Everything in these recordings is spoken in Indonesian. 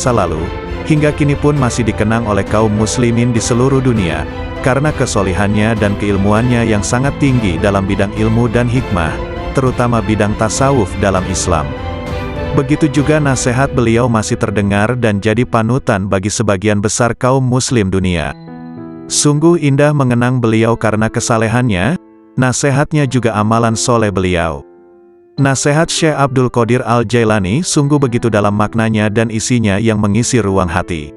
masa lalu, hingga kini pun masih dikenang oleh kaum muslimin di seluruh dunia, karena kesolihannya dan keilmuannya yang sangat tinggi dalam bidang ilmu dan hikmah, terutama bidang tasawuf dalam Islam. Begitu juga nasihat beliau masih terdengar dan jadi panutan bagi sebagian besar kaum muslim dunia. Sungguh indah mengenang beliau karena kesalehannya, nasihatnya juga amalan soleh beliau. Nasihat Syekh Abdul Qadir Al-Jailani sungguh begitu dalam maknanya dan isinya yang mengisi ruang hati.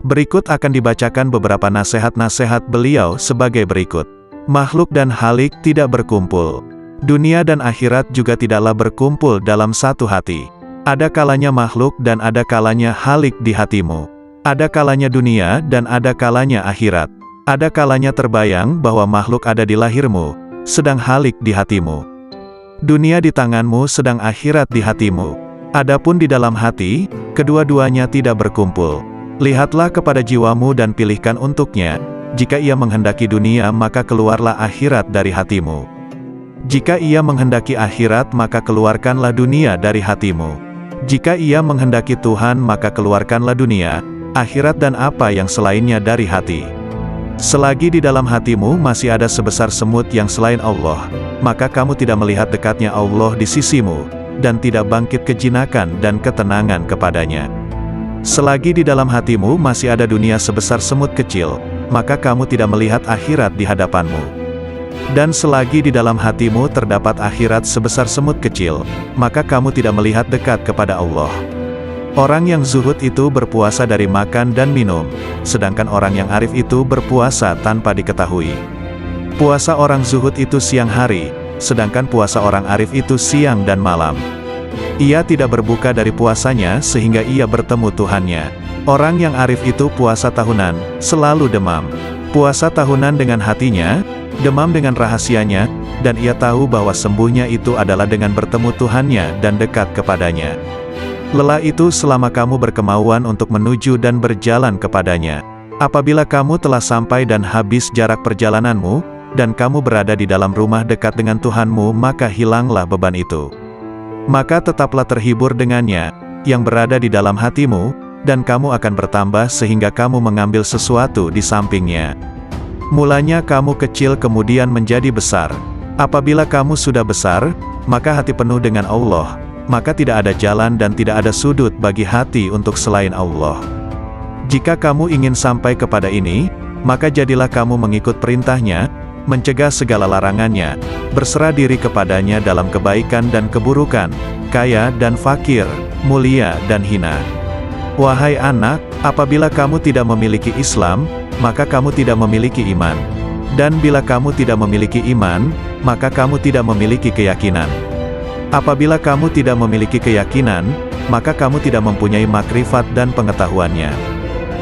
Berikut akan dibacakan beberapa nasihat-nasihat beliau sebagai berikut. Makhluk dan halik tidak berkumpul. Dunia dan akhirat juga tidaklah berkumpul dalam satu hati. Ada kalanya makhluk dan ada kalanya halik di hatimu. Ada kalanya dunia dan ada kalanya akhirat. Ada kalanya terbayang bahwa makhluk ada di lahirmu, sedang halik di hatimu. Dunia di tanganmu sedang akhirat di hatimu. Adapun di dalam hati, kedua-duanya tidak berkumpul. Lihatlah kepada jiwamu dan pilihkan untuknya. Jika ia menghendaki dunia maka keluarlah akhirat dari hatimu. Jika ia menghendaki akhirat maka keluarkanlah dunia dari hatimu. Jika ia menghendaki Tuhan maka keluarkanlah dunia, akhirat dan apa yang selainnya dari hati. Selagi di dalam hatimu masih ada sebesar semut yang selain Allah, maka kamu tidak melihat dekatnya Allah di sisimu, dan tidak bangkit kejinakan dan ketenangan kepadanya. Selagi di dalam hatimu masih ada dunia sebesar semut kecil, maka kamu tidak melihat akhirat di hadapanmu. Dan selagi di dalam hatimu terdapat akhirat sebesar semut kecil, maka kamu tidak melihat dekat kepada Allah. Orang yang zuhud itu berpuasa dari makan dan minum, sedangkan orang yang arif itu berpuasa tanpa diketahui. Puasa orang zuhud itu siang hari, sedangkan puasa orang arif itu siang dan malam. Ia tidak berbuka dari puasanya sehingga ia bertemu Tuhannya. Orang yang arif itu puasa tahunan, selalu demam. Puasa tahunan dengan hatinya, demam dengan rahasianya, dan ia tahu bahwa sembuhnya itu adalah dengan bertemu Tuhannya dan dekat kepadanya. Lelah itu selama kamu berkemauan untuk menuju dan berjalan kepadanya. Apabila kamu telah sampai dan habis jarak perjalananmu, dan kamu berada di dalam rumah dekat dengan Tuhanmu, maka hilanglah beban itu. Maka tetaplah terhibur dengannya, yang berada di dalam hatimu, dan kamu akan bertambah sehingga kamu mengambil sesuatu di sampingnya. Mulanya kamu kecil kemudian menjadi besar. Apabila kamu sudah besar, maka hati penuh dengan Allah, maka tidak ada jalan dan tidak ada sudut bagi hati untuk selain Allah. Jika kamu ingin sampai kepada ini, maka jadilah kamu mengikut perintahnya, mencegah segala larangannya, berserah diri kepadanya dalam kebaikan dan keburukan, kaya dan fakir, mulia dan hina. Wahai anak, apabila kamu tidak memiliki Islam, maka kamu tidak memiliki iman. Dan bila kamu tidak memiliki iman, maka kamu tidak memiliki keyakinan. Apabila kamu tidak memiliki keyakinan, maka kamu tidak mempunyai makrifat dan pengetahuannya.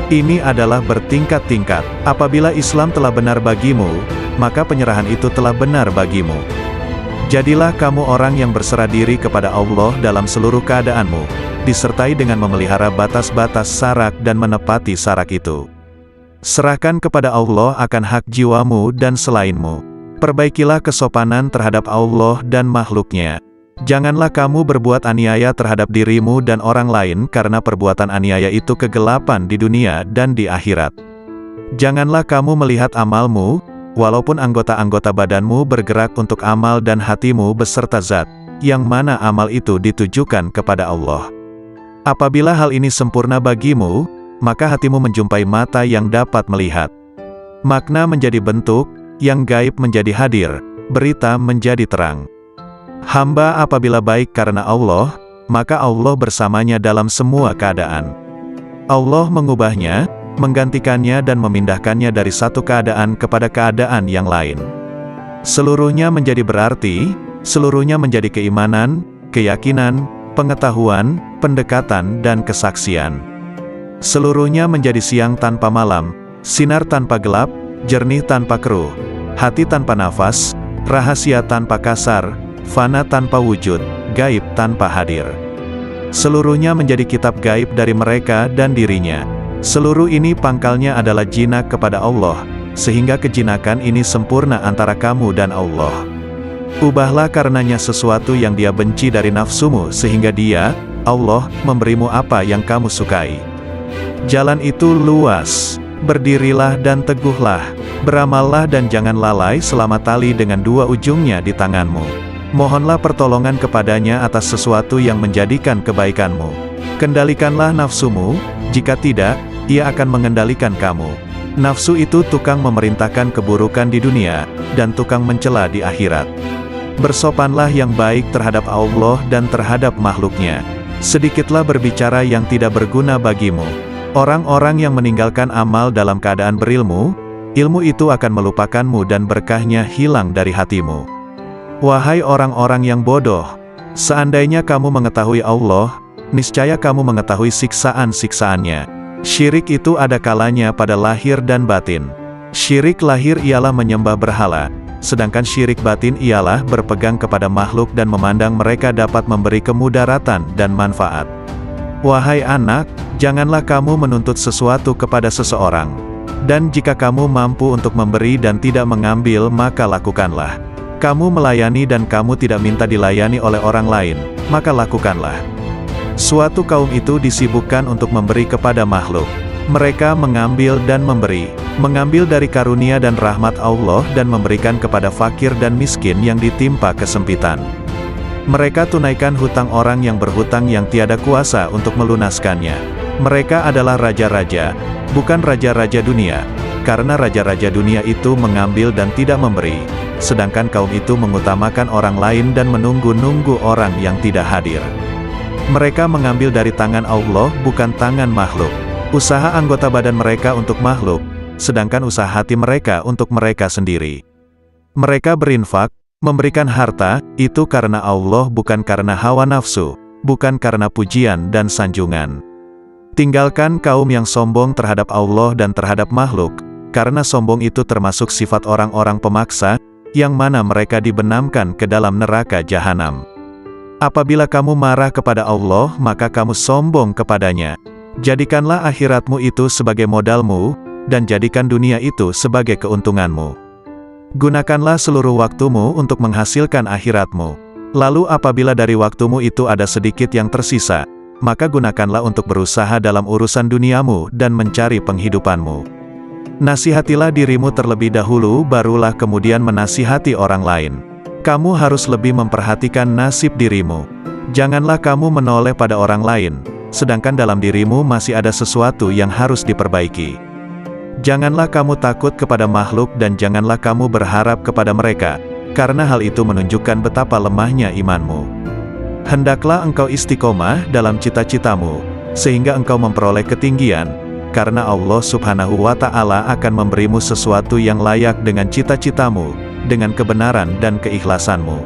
Ini adalah bertingkat-tingkat. Apabila Islam telah benar bagimu, maka penyerahan itu telah benar bagimu. Jadilah kamu orang yang berserah diri kepada Allah dalam seluruh keadaanmu, disertai dengan memelihara batas-batas sarak dan menepati sarak itu. Serahkan kepada Allah akan hak jiwamu dan selainmu. Perbaikilah kesopanan terhadap Allah dan makhluknya. Janganlah kamu berbuat aniaya terhadap dirimu dan orang lain karena perbuatan aniaya itu kegelapan di dunia dan di akhirat. Janganlah kamu melihat amalmu, walaupun anggota-anggota badanmu bergerak untuk amal dan hatimu beserta zat, yang mana amal itu ditujukan kepada Allah. Apabila hal ini sempurna bagimu, maka hatimu menjumpai mata yang dapat melihat. Makna menjadi bentuk, yang gaib menjadi hadir, berita menjadi terang. Hamba apabila baik karena Allah, maka Allah bersamanya dalam semua keadaan. Allah mengubahnya, menggantikannya dan memindahkannya dari satu keadaan kepada keadaan yang lain. Seluruhnya menjadi berarti, seluruhnya menjadi keimanan, keyakinan, pengetahuan, pendekatan dan kesaksian. Seluruhnya menjadi siang tanpa malam, sinar tanpa gelap, jernih tanpa keruh, hati tanpa nafas, rahasia tanpa kasar, fana tanpa wujud, gaib tanpa hadir. Seluruhnya menjadi kitab gaib dari mereka dan dirinya. Seluruh ini pangkalnya adalah jinak kepada Allah, sehingga kejinakan ini sempurna antara kamu dan Allah. Ubahlah karenanya sesuatu yang dia benci dari nafsumu sehingga dia, Allah memberimu apa yang kamu sukai. Jalan itu luas. Berdirilah dan teguhlah. Beramallah dan jangan lalai selama tali dengan dua ujungnya di tanganmu. Mohonlah pertolongan kepadanya atas sesuatu yang menjadikan kebaikanmu. Kendalikanlah nafsumu, jika tidak, ia akan mengendalikan kamu. Nafsu itu tukang memerintahkan keburukan di dunia, dan tukang mencela di akhirat. Bersopanlah yang baik terhadap Allah dan terhadap makhluknya. Sedikitlah berbicara yang tidak berguna bagimu. Orang-orang yang meninggalkan amal dalam keadaan berilmu, ilmu itu akan melupakanmu dan berkahnya hilang dari hatimu. Wahai orang-orang yang bodoh, seandainya kamu mengetahui Allah, niscaya kamu mengetahui siksaan-siksaannya. Syirik itu ada kalanya pada lahir dan batin. Syirik lahir ialah menyembah berhala, sedangkan syirik batin ialah berpegang kepada makhluk dan memandang mereka dapat memberi kemudaratan dan manfaat. Wahai anak, janganlah kamu menuntut sesuatu kepada seseorang. Dan jika kamu mampu untuk memberi dan tidak mengambil, maka lakukanlah. Kamu melayani dan kamu tidak minta dilayani oleh orang lain, maka lakukanlah. Suatu kaum itu disibukkan untuk memberi kepada makhluk. Mereka mengambil dan memberi, mengambil dari karunia dan rahmat Allah dan memberikan kepada fakir dan miskin yang ditimpa kesempitan. Mereka tunaikan hutang orang yang berhutang yang tiada kuasa untuk melunaskannya. Mereka adalah raja-raja, bukan raja-raja dunia, karena raja-raja dunia itu mengambil dan tidak memberi, sedangkan kaum itu mengutamakan orang lain dan menunggu-nunggu orang yang tidak hadir. Mereka mengambil dari tangan Allah bukan tangan makhluk. Usaha anggota badan mereka untuk makhluk, sedangkan usaha hati mereka untuk mereka sendiri. Mereka berinfak, memberikan harta, itu karena Allah bukan karena hawa nafsu, bukan karena pujian dan sanjungan. Tinggalkan kaum yang sombong terhadap Allah dan terhadap makhluk, karena sombong itu termasuk sifat orang-orang pemaksa, yang mana mereka dibenamkan ke dalam neraka jahanam. Apabila kamu marah kepada Allah, maka kamu sombong kepadanya. Jadikanlah akhiratmu itu sebagai modalmu, dan jadikan dunia itu sebagai keuntunganmu. Gunakanlah seluruh waktumu untuk menghasilkan akhiratmu. Lalu apabila dari waktumu itu ada sedikit yang tersisa, maka gunakanlah untuk berusaha dalam urusan duniamu dan mencari penghidupanmu. Nasihatilah dirimu terlebih dahulu, barulah kemudian menasihati orang lain. Kamu harus lebih memperhatikan nasib dirimu. Janganlah kamu menoleh pada orang lain, sedangkan dalam dirimu masih ada sesuatu yang harus diperbaiki. Janganlah kamu takut kepada makhluk dan janganlah kamu berharap kepada mereka, karena hal itu menunjukkan betapa lemahnya imanmu. Hendaklah engkau istiqomah dalam cita-citamu, sehingga engkau memperoleh ketinggian, karena Allah Subhanahu wa Ta'ala akan memberimu sesuatu yang layak dengan cita-citamu, dengan kebenaran dan keikhlasanmu.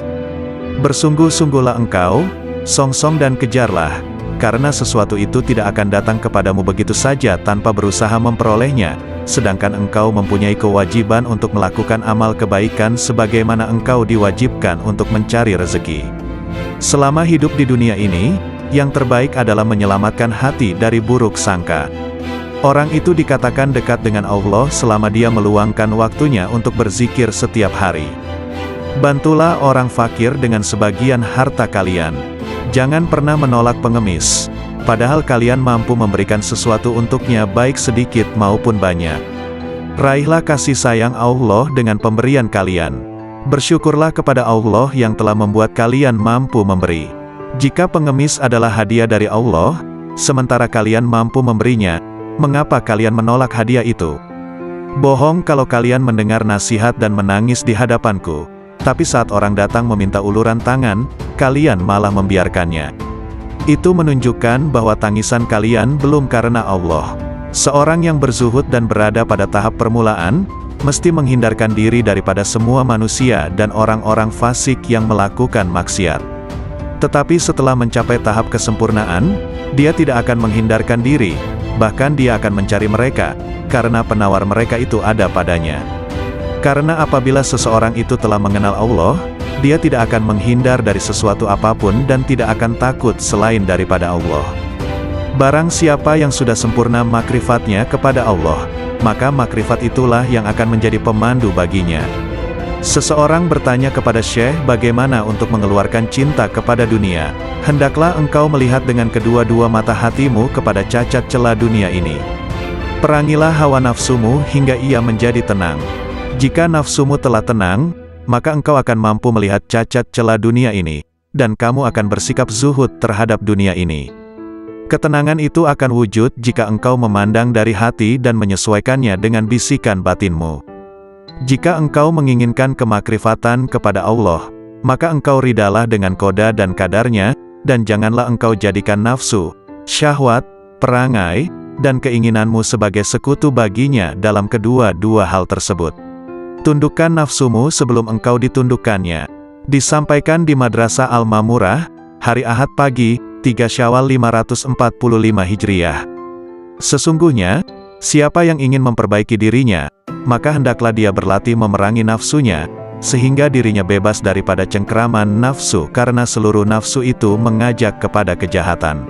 Bersungguh-sungguhlah engkau, songsong dan kejarlah, karena sesuatu itu tidak akan datang kepadamu begitu saja tanpa berusaha memperolehnya, sedangkan engkau mempunyai kewajiban untuk melakukan amal kebaikan sebagaimana engkau diwajibkan untuk mencari rezeki. Selama hidup di dunia ini, yang terbaik adalah menyelamatkan hati dari buruk sangka. Orang itu dikatakan dekat dengan Allah selama dia meluangkan waktunya untuk berzikir setiap hari. Bantulah orang fakir dengan sebagian harta kalian. Jangan pernah menolak pengemis, padahal kalian mampu memberikan sesuatu untuknya baik sedikit maupun banyak. Raihlah kasih sayang Allah dengan pemberian kalian. Bersyukurlah kepada Allah yang telah membuat kalian mampu memberi. Jika pengemis adalah hadiah dari Allah, sementara kalian mampu memberinya, mengapa kalian menolak hadiah itu? Bohong kalau kalian mendengar nasihat dan menangis di hadapanku, tapi saat orang datang meminta uluran tangan, kalian malah membiarkannya. Itu menunjukkan bahwa tangisan kalian belum karena Allah. Seorang yang berzuhud dan berada pada tahap permulaan, mesti menghindarkan diri daripada semua manusia dan orang-orang fasik yang melakukan maksiat. Tetapi setelah mencapai tahap kesempurnaan, dia tidak akan menghindarkan diri, bahkan dia akan mencari mereka, karena penawar mereka itu ada padanya. Karena apabila seseorang itu telah mengenal Allah, dia tidak akan menghindar dari sesuatu apapun dan tidak akan takut selain daripada Allah. Barang siapa yang sudah sempurna makrifatnya kepada Allah, maka makrifat itulah yang akan menjadi pemandu baginya. Seseorang bertanya kepada Syekh bagaimana untuk mengeluarkan cinta kepada dunia. Hendaklah engkau melihat dengan kedua-dua mata hatimu kepada cacat celah dunia ini. Perangilah hawa nafsumu hingga ia menjadi tenang. Jika nafsumu telah tenang, maka engkau akan mampu melihat cacat celah dunia ini, dan kamu akan bersikap zuhud terhadap dunia ini. Ketenangan itu akan wujud jika engkau memandang dari hati dan menyesuaikannya dengan bisikan batinmu. Jika engkau menginginkan kemakrifatan kepada Allah, maka engkau ridalah dengan koda dan kadarnya, dan janganlah engkau jadikan nafsu, syahwat, perangai, dan keinginanmu sebagai sekutu baginya dalam kedua-dua hal tersebut. Tundukkan nafsumu sebelum engkau ditundukkannya. Disampaikan di Madrasah Al-Mamurah, hari Ahad pagi, 3 Syawal 545 Hijriah. Sesungguhnya, siapa yang ingin memperbaiki dirinya, maka hendaklah dia berlatih memerangi nafsunya, sehingga dirinya bebas daripada cengkeraman nafsu karena seluruh nafsu itu mengajak kepada kejahatan.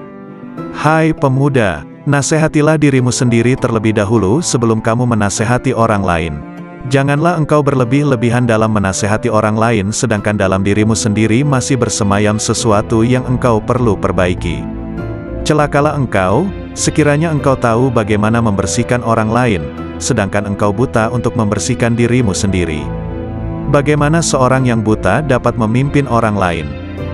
Hai pemuda, nasihatilah dirimu sendiri terlebih dahulu sebelum kamu menasihati orang lain. Janganlah engkau berlebih-lebihan dalam menasihati orang lain sedangkan dalam dirimu sendiri masih bersemayam sesuatu yang engkau perlu perbaiki. Celakalah engkau, sekiranya engkau tahu bagaimana membersihkan orang lain, sedangkan engkau buta untuk membersihkan dirimu sendiri. Bagaimana seorang yang buta dapat memimpin orang lain?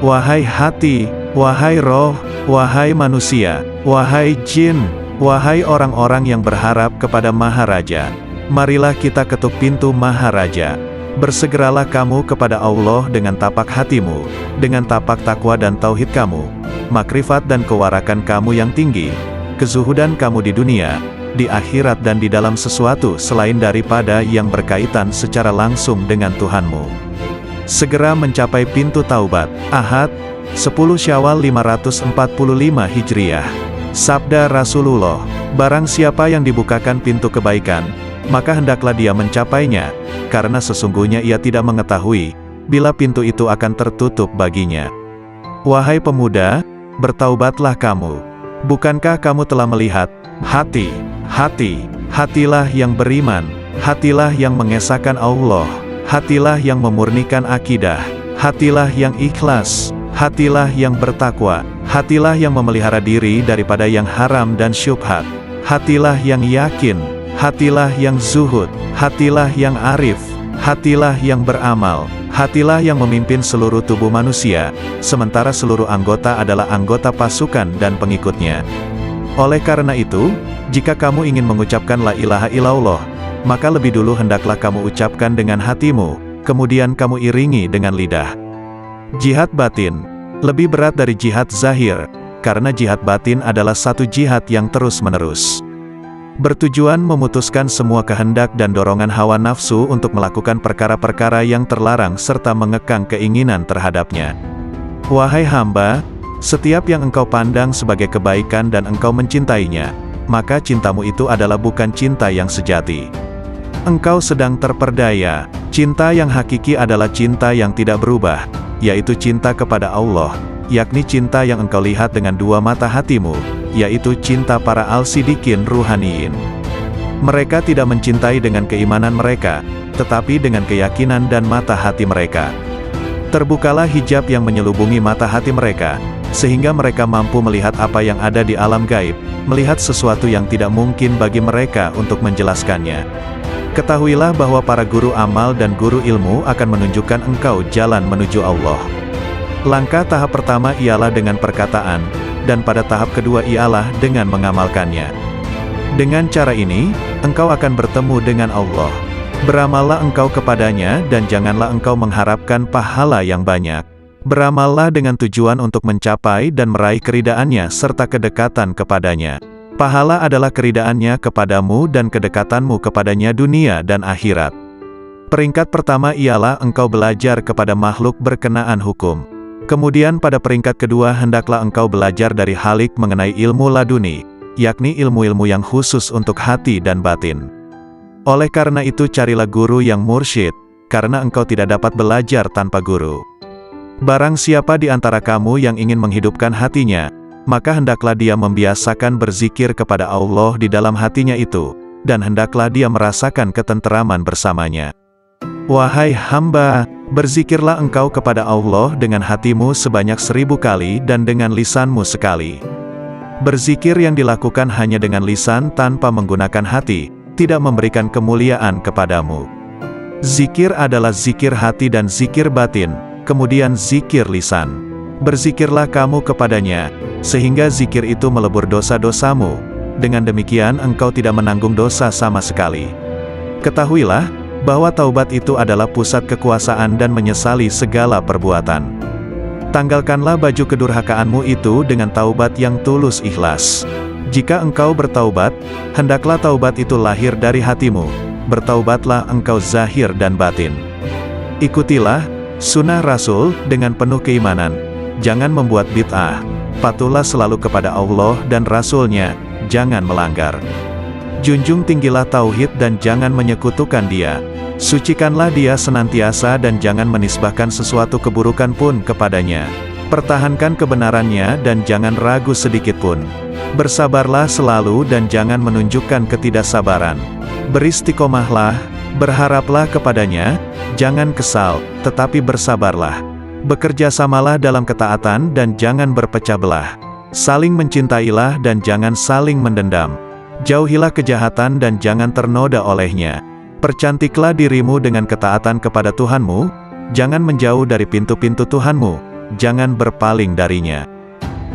Wahai hati, wahai roh, wahai manusia, wahai jin, wahai orang-orang yang berharap kepada Maharaja, marilah kita ketuk pintu Maharaja. Bersegeralah kamu kepada Allah dengan tapak hatimu, dengan tapak takwa dan tauhid kamu, makrifat dan kewarakan kamu yang tinggi, kezuhudan kamu di dunia, di akhirat dan di dalam sesuatu selain daripada yang berkaitan secara langsung dengan Tuhanmu. Segera mencapai pintu taubat. Ahad, 10 Syawal 545 Hijriah. Sabda Rasulullah, barang siapa yang dibukakan pintu kebaikan, maka hendaklah dia mencapainya, karena sesungguhnya ia tidak mengetahui, bila pintu itu akan tertutup baginya. Wahai pemuda, bertaubatlah kamu. Bukankah kamu telah melihat, hatilah yang beriman, hatilah yang mengesahkan Allah, hatilah yang memurnikan akidah, hatilah yang ikhlas, hatilah yang bertakwa, hatilah yang memelihara diri daripada yang haram dan syubhat, hatilah yang yakin, hatilah yang zuhud, hatilah yang arif, hatilah yang beramal, hatilah yang memimpin seluruh tubuh manusia, sementara seluruh anggota adalah anggota pasukan dan pengikutnya. Oleh karena itu, jika kamu ingin mengucapkan la ilaha illallah, maka lebih dulu hendaklah kamu ucapkan dengan hatimu, kemudian kamu iringi dengan lidah. Jihad batin lebih berat dari jihad zahir, karena jihad batin adalah satu jihad yang terus-menerus. Bertujuan memutuskan semua kehendak dan dorongan hawa nafsu untuk melakukan perkara-perkara yang terlarang serta mengekang keinginan terhadapnya. Wahai hamba, setiap yang engkau pandang sebagai kebaikan dan engkau mencintainya, maka cintamu itu adalah bukan cinta yang sejati. Engkau sedang terperdaya. Cinta yang hakiki adalah cinta yang tidak berubah, yaitu cinta kepada Allah, yakni cinta yang engkau lihat dengan dua mata hatimu, yaitu cinta para al-sidikin ruhaniyin. Mereka tidak mencintai dengan keimanan mereka, tetapi dengan keyakinan dan mata hati mereka. Terbukalah hijab yang menyelubungi mata hati mereka, sehingga mereka mampu melihat apa yang ada di alam gaib, melihat sesuatu yang tidak mungkin bagi mereka untuk menjelaskannya. Ketahuilah bahwa para guru amal dan guru ilmu akan menunjukkan engkau jalan menuju Allah. Langkah tahap pertama ialah dengan perkataan, dan pada tahap kedua ialah dengan mengamalkannya. Dengan cara ini, engkau akan bertemu dengan Allah. Beramallah engkau kepadanya dan janganlah engkau mengharapkan pahala yang banyak. Beramallah dengan tujuan untuk mencapai dan meraih keridaannya serta kedekatan kepadanya. Pahala adalah keridaannya kepadamu dan kedekatanmu kepadanya dunia dan akhirat. Peringkat pertama ialah engkau belajar kepada makhluk berkenaan hukum. Kemudian pada peringkat kedua hendaklah engkau belajar dari Halik mengenai ilmu laduni, yakni ilmu-ilmu yang khusus untuk hati dan batin. Oleh karena itu carilah guru yang mursyid, karena engkau tidak dapat belajar tanpa guru. Barang siapa di antara kamu yang ingin menghidupkan hatinya, maka hendaklah dia membiasakan berzikir kepada Allah di dalam hatinya itu, dan hendaklah dia merasakan ketenteraman bersamanya. Wahai hamba, berzikirlah engkau kepada Allah dengan hatimu sebanyak 1000 kali dan dengan lisanmu sekali. Berzikir yang dilakukan hanya dengan lisan tanpa menggunakan hati, tidak memberikan kemuliaan kepadamu. Zikir adalah zikir hati dan zikir batin, kemudian zikir lisan. Berzikirlah kamu kepadanya, sehingga zikir itu melebur dosa-dosamu. Dengan demikian engkau tidak menanggung dosa sama sekali. Ketahuilah, bahwa taubat itu adalah pusat kekuasaan dan menyesali segala perbuatan. Tanggalkanlah baju kedurhakaanmu itu dengan taubat yang tulus ikhlas. Jika engkau bertaubat, hendaklah taubat itu lahir dari hatimu. Bertaubatlah engkau zahir dan batin. Ikutilah sunnah Rasul dengan penuh keimanan. Jangan membuat bid'ah. Patuhlah selalu kepada Allah dan Rasul-Nya, jangan melanggar. Junjung tinggilah tauhid dan jangan menyekutukan Dia. Sucikanlah Dia senantiasa dan jangan menisbahkan sesuatu keburukan pun kepadanya. Pertahankan kebenarannya dan jangan ragu sedikit pun. Bersabarlah selalu dan jangan menunjukkan ketidaksabaran. Beristiqomahlah, berharaplah kepadanya, jangan kesal, tetapi bersabarlah. Bekerjasamalah dalam ketaatan dan jangan berpecah belah. Saling mencintailah dan jangan saling mendendam. Jauhilah kejahatan dan jangan ternoda olehnya. Percantiklah dirimu dengan ketaatan kepada Tuhanmu, jangan menjauh dari pintu-pintu Tuhanmu, jangan berpaling darinya.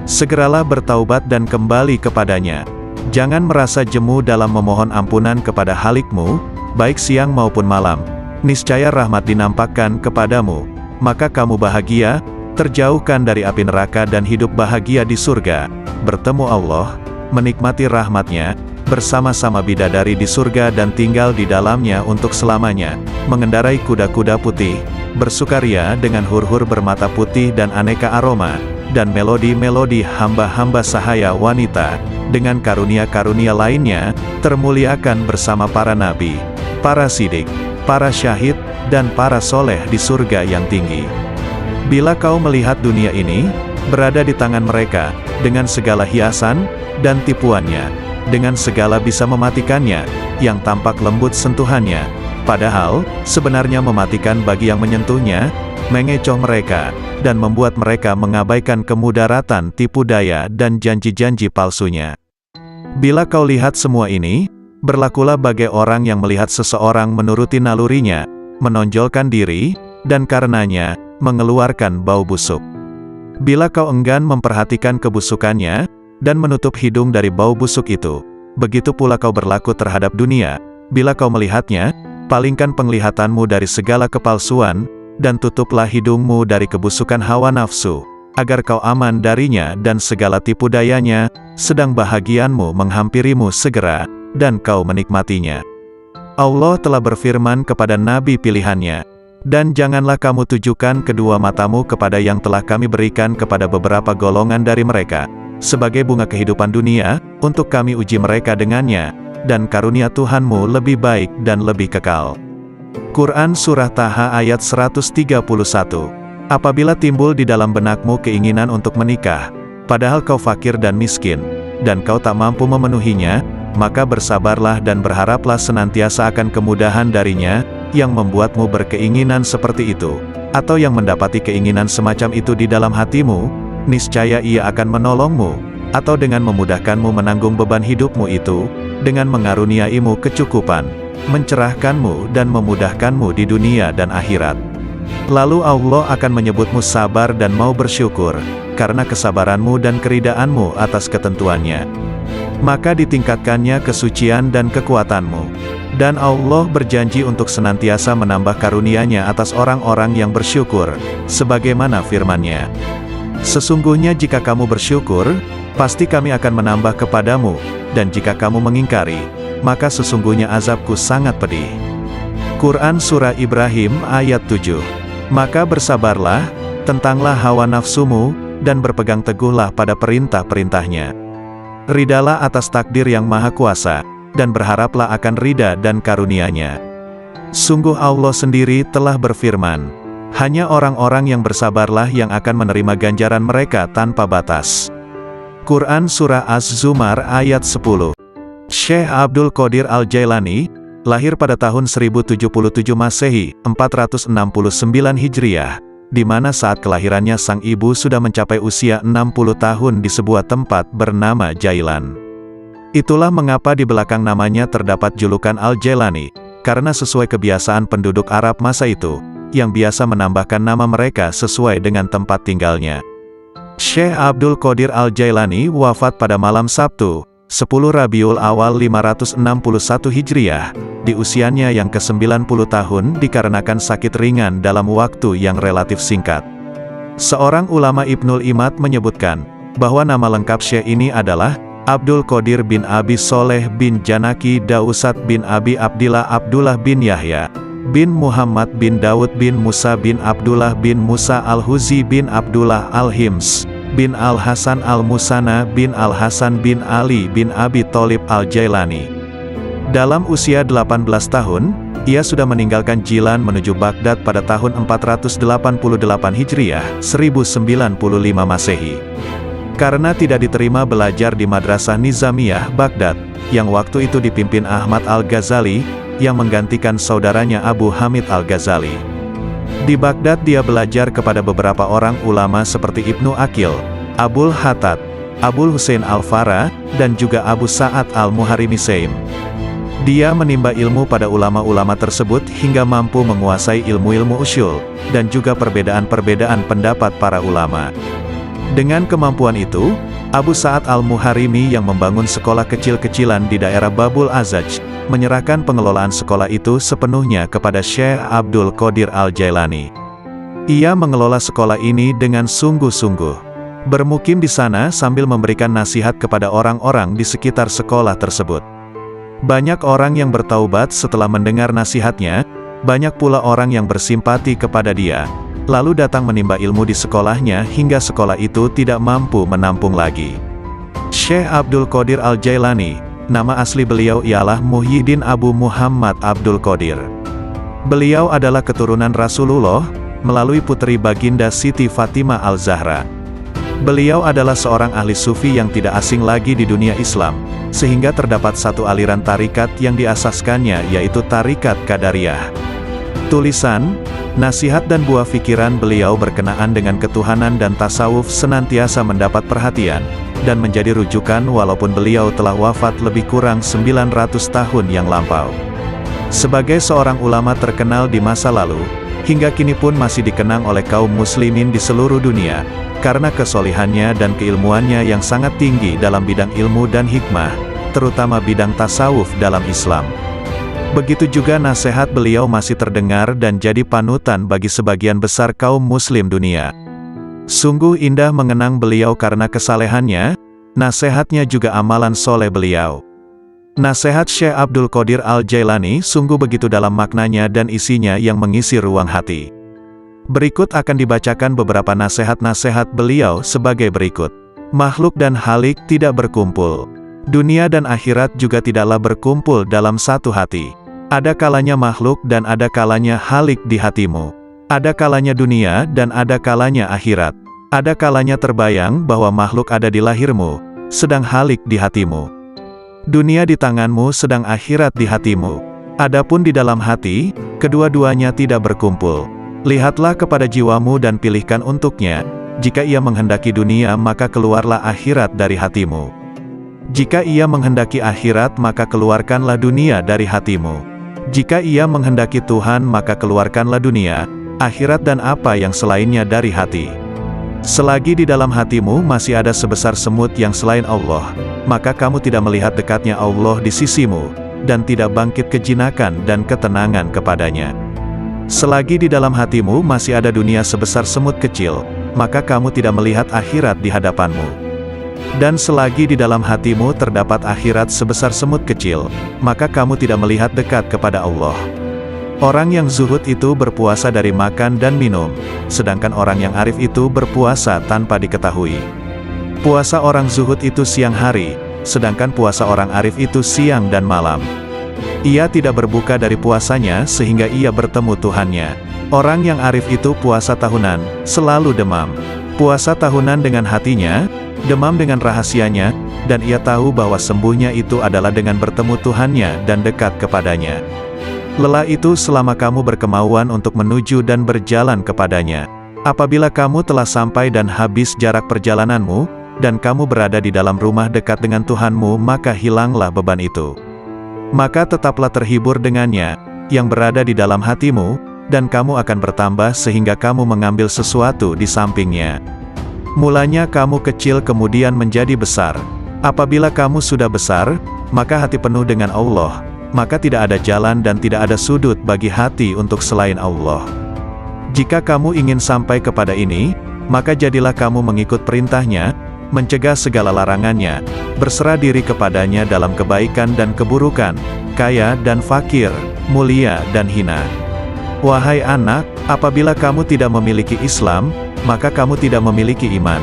Segeralah bertaubat dan kembali kepadanya. Jangan merasa jemu dalam memohon ampunan kepada Halikmu, baik siang maupun malam. Niscaya rahmat dinampakkan kepadamu, maka kamu bahagia, terjauhkan dari api neraka dan hidup bahagia di surga, bertemu Allah, menikmati rahmatnya, bersama-sama bidadari di surga dan tinggal di dalamnya untuk selamanya, mengendarai kuda-kuda putih, bersukaria dengan hur-hur bermata putih dan aneka aroma, dan melodi-melodi hamba-hamba sahaya wanita, dengan karunia-karunia lainnya, termuliakan bersama para nabi, para sidik, para syahid, dan para soleh di surga yang tinggi. Bila kau melihat dunia ini, berada di tangan mereka, dengan segala hiasan, dan tipuannya, dengan segala bisa mematikannya, yang tampak lembut sentuhannya, padahal, sebenarnya mematikan bagi yang menyentuhnya, mengecoh mereka, dan membuat mereka mengabaikan kemudaratan tipu daya dan janji-janji palsunya. Bila kau lihat semua ini, berlakulah bagai orang yang melihat seseorang menuruti nalurinya, menonjolkan diri, dan karenanya, mengeluarkan bau busuk. Bila kau enggan memperhatikan kebusukannya, dan menutup hidung dari bau busuk itu, begitu pula kau berlaku terhadap dunia. Bila kau melihatnya, palingkan penglihatanmu dari segala kepalsuan, dan tutuplah hidungmu dari kebusukan hawa nafsu, agar kau aman darinya dan segala tipu dayanya, sedang bahagianmu menghampirimu segera, dan kau menikmatinya. Allah telah berfirman kepada nabi pilihannya, dan janganlah kamu tujukan kedua matamu kepada yang telah kami berikan kepada beberapa golongan dari mereka, sebagai bunga kehidupan dunia, untuk kami uji mereka dengannya, dan karunia Tuhanmu lebih baik dan lebih kekal. Quran Surah Taha ayat 131. Apabila timbul di dalam benakmu keinginan untuk menikah, padahal kau fakir dan miskin, dan kau tak mampu memenuhinya, maka bersabarlah dan berharaplah senantiasa akan kemudahan darinya, yang membuatmu berkeinginan seperti itu, atau yang mendapati keinginan semacam itu di dalam hatimu, niscaya Ia akan menolongmu, atau dengan memudahkanmu menanggung beban hidupmu itu, dengan mengaruniaimu kecukupan, mencerahkanmu dan memudahkanmu di dunia dan akhirat. Lalu Allah akan menyebutmu sabar dan mau bersyukur, karena kesabaranmu dan keridaanmu atas ketentuannya. Maka ditingkatkannya kesucian dan kekuatanmu. Dan Allah berjanji untuk senantiasa menambah karunia-Nya atas orang-orang yang bersyukur, sebagaimana firman-Nya. Sesungguhnya jika kamu bersyukur, pasti kami akan menambah kepadamu, dan jika kamu mengingkari, maka sesungguhnya azabku sangat pedih. Quran Surah Ibrahim ayat 7. Maka bersabarlah, tentanglah hawa nafsumu, dan berpegang teguhlah pada perintah-perintahnya. Ridalah atas takdir yang maha kuasa, dan berharaplah akan ridha dan karunia-Nya. Sungguh Allah sendiri telah berfirman, hanya orang-orang yang bersabarlah yang akan menerima ganjaran mereka tanpa batas. Quran Surah Az-Zumar ayat 10. Syekh Abdul Qadir Al-Jailani, lahir pada tahun 1077 Masehi, 469 Hijriah, di mana saat kelahirannya sang ibu sudah mencapai usia 60 tahun di sebuah tempat bernama Jailan. Itulah mengapa di belakang namanya terdapat julukan Al-Jailani, karena sesuai kebiasaan penduduk Arab masa itu, yang biasa menambahkan nama mereka sesuai dengan tempat tinggalnya. Syekh Abdul Qadir Al-Jailani wafat pada malam Sabtu, 10 Rabiul Awal 561 Hijriah, di usianya yang ke-90 tahun dikarenakan sakit ringan dalam waktu yang relatif singkat. Seorang ulama Ibnul Imad menyebutkan, bahwa nama lengkap Syekh ini adalah Abdul Qadir bin Abi Soleh bin Janaki Dausat bin Abi Abdillah Abdullah bin Yahya, bin Muhammad bin Daud bin Musa bin Abdullah bin Musa Al-Huzi bin Abdullah Al-Hims, bin Al-Hasan Al-Musana bin Al-Hasan bin Ali bin Abi Tholib Al-Jailani. Dalam usia 18 tahun, ia sudah meninggalkan Jilan menuju Baghdad pada tahun 488 Hijriah, 1095 Masehi. Karena tidak diterima belajar di Madrasah Nizamiyah, Baghdad, yang waktu itu dipimpin Ahmad Al-Ghazali, yang menggantikan saudaranya Abu Hamid Al-Ghazali. Di Baghdad dia belajar kepada beberapa orang ulama seperti Ibnu Aqil, Abul Hattad, Abul Husain Al-Farra, dan juga Abu Sa'ad Al-Muharimi Saim. Dia menimba ilmu pada ulama-ulama tersebut hingga mampu menguasai ilmu-ilmu usyul, dan juga perbedaan-perbedaan pendapat para ulama. Dengan kemampuan itu, Abu Sa'ad Al-Muharimi yang membangun sekolah kecil-kecilan di daerah Babul Azaj, menyerahkan pengelolaan sekolah itu sepenuhnya kepada Syekh Abdul Qadir Al-Jailani. Ia mengelola sekolah ini dengan sungguh-sungguh. Bermukim di sana sambil memberikan nasihat kepada orang-orang di sekitar sekolah tersebut. Banyak orang yang bertaubat setelah mendengar nasihatnya, banyak pula orang yang bersimpati kepada dia, lalu datang menimba ilmu di sekolahnya hingga sekolah itu tidak mampu menampung lagi. Syekh Abdul Qadir Al-Jailani, nama asli beliau ialah Muhyiddin Abu Muhammad Abdul Qadir. Beliau adalah keturunan Rasulullah, melalui putri baginda Siti Fatimah Al-Zahra. Beliau adalah seorang ahli sufi yang tidak asing lagi di dunia Islam, sehingga terdapat satu aliran tarikat yang diasaskannya yaitu Tarikat Qadariyah. Tulisan, nasihat dan buah pikiran beliau berkenaan dengan ketuhanan dan tasawuf senantiasa mendapat perhatian, dan menjadi rujukan walaupun beliau telah wafat lebih kurang 900 tahun yang lampau. Sebagai seorang ulama terkenal di masa lalu, hingga kini pun masih dikenang oleh kaum muslimin di seluruh dunia, karena kesolihannya dan keilmuannya yang sangat tinggi dalam bidang ilmu dan hikmah, terutama bidang tasawuf dalam Islam. Begitu juga nasihat beliau masih terdengar dan jadi panutan bagi sebagian besar kaum muslim dunia. Sungguh indah mengenang beliau karena kesalehannya, nasihatnya juga amalan soleh beliau. Nasihat Syekh Abdul Qadir Al-Jailani sungguh begitu dalam maknanya dan isinya yang mengisi ruang hati. Berikut akan dibacakan beberapa nasihat-nasihat beliau sebagai berikut. Makhluk dan halik tidak berkumpul. Dunia dan akhirat juga tidaklah berkumpul dalam satu hati. Ada kalanya makhluk dan ada kalanya halik di hatimu. Ada kalanya dunia dan ada kalanya akhirat. Ada kalanya terbayang bahwa makhluk ada di lahirmu, sedang halik di hatimu. Dunia di tanganmu sedang akhirat di hatimu. Adapun di dalam hati, kedua-duanya tidak berkumpul. Lihatlah kepada jiwamu dan pilihkan untuknya. Jika ia menghendaki dunia maka keluarlah akhirat dari hatimu. Jika ia menghendaki akhirat maka keluarkanlah dunia dari hatimu. Jika ia menghendaki Tuhan maka keluarkanlah dunia, akhirat dan apa yang selainnya dari hati. Selagi di dalam hatimu masih ada sebesar semut yang selain Allah, maka kamu tidak melihat dekatnya Allah di sisimu, dan tidak bangkit kejinakan dan ketenangan kepadanya. Selagi di dalam hatimu masih ada dunia sebesar semut kecil, maka kamu tidak melihat akhirat di hadapanmu. Dan selagi di dalam hatimu terdapat akhirat sebesar semut kecil, maka kamu tidak melihat dekat kepada Allah. Orang yang zuhud itu berpuasa dari makan dan minum, sedangkan orang yang arif itu berpuasa tanpa diketahui. Puasa orang zuhud itu siang hari, sedangkan puasa orang arif itu siang dan malam. Ia tidak berbuka dari puasanya sehingga ia bertemu Tuhannya. Orang yang arif itu puasa tahunan, selalu demam. Puasa tahunan dengan hatinya, demam dengan rahasianya, dan ia tahu bahwa sembuhnya itu adalah dengan bertemu Tuhannya dan dekat kepadanya. Lelah itu selama kamu berkemauan untuk menuju dan berjalan kepadanya. Apabila kamu telah sampai dan habis jarak perjalananmu, dan kamu berada di dalam rumah dekat dengan Tuhanmu, maka hilanglah beban itu. Maka tetaplah terhibur dengannya, yang berada di dalam hatimu, dan kamu akan bertambah sehingga kamu mengambil sesuatu di sampingnya. Mulanya kamu kecil kemudian menjadi besar. Apabila kamu sudah besar, maka hati penuh dengan Allah, maka tidak ada jalan dan tidak ada sudut bagi hati untuk selain Allah. Jika kamu ingin sampai kepada ini, maka jadilah kamu mengikut perintahnya, mencegah segala larangannya, berserah diri kepadanya dalam kebaikan dan keburukan, kaya dan fakir, mulia dan hina. Wahai anak, apabila kamu tidak memiliki Islam, maka kamu tidak memiliki iman.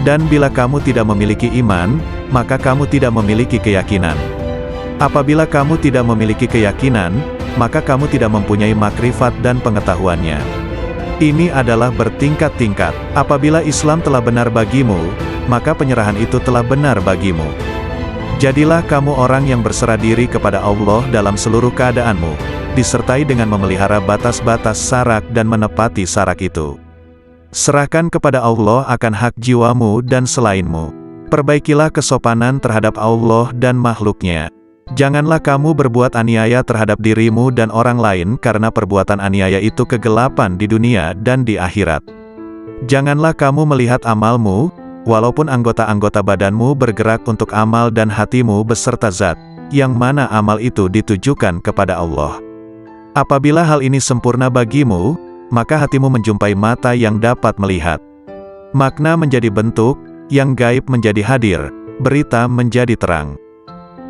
Dan bila kamu tidak memiliki iman, maka kamu tidak memiliki keyakinan. Apabila kamu tidak memiliki keyakinan, maka kamu tidak mempunyai makrifat dan pengetahuannya. Ini adalah bertingkat-tingkat. Apabila Islam telah benar bagimu, maka penyerahan itu telah benar bagimu. Jadilah kamu orang yang berserah diri kepada Allah dalam seluruh keadaanmu, disertai dengan memelihara batas-batas sarak dan menepati sarak itu. Serahkan kepada Allah akan hak jiwamu dan selainmu. Perbaikilah kesopanan terhadap Allah dan makhluknya. Janganlah kamu berbuat aniaya terhadap dirimu dan orang lain karena perbuatan aniaya itu kegelapan di dunia dan di akhirat. Janganlah kamu melihat amalmu, walaupun anggota-anggota badanmu bergerak untuk amal dan hatimu beserta zat, yang mana amal itu ditujukan kepada Allah. Apabila hal ini sempurna bagimu, maka hatimu menjumpai mata yang dapat melihat. Makna menjadi bentuk, yang gaib menjadi hadir, berita menjadi terang.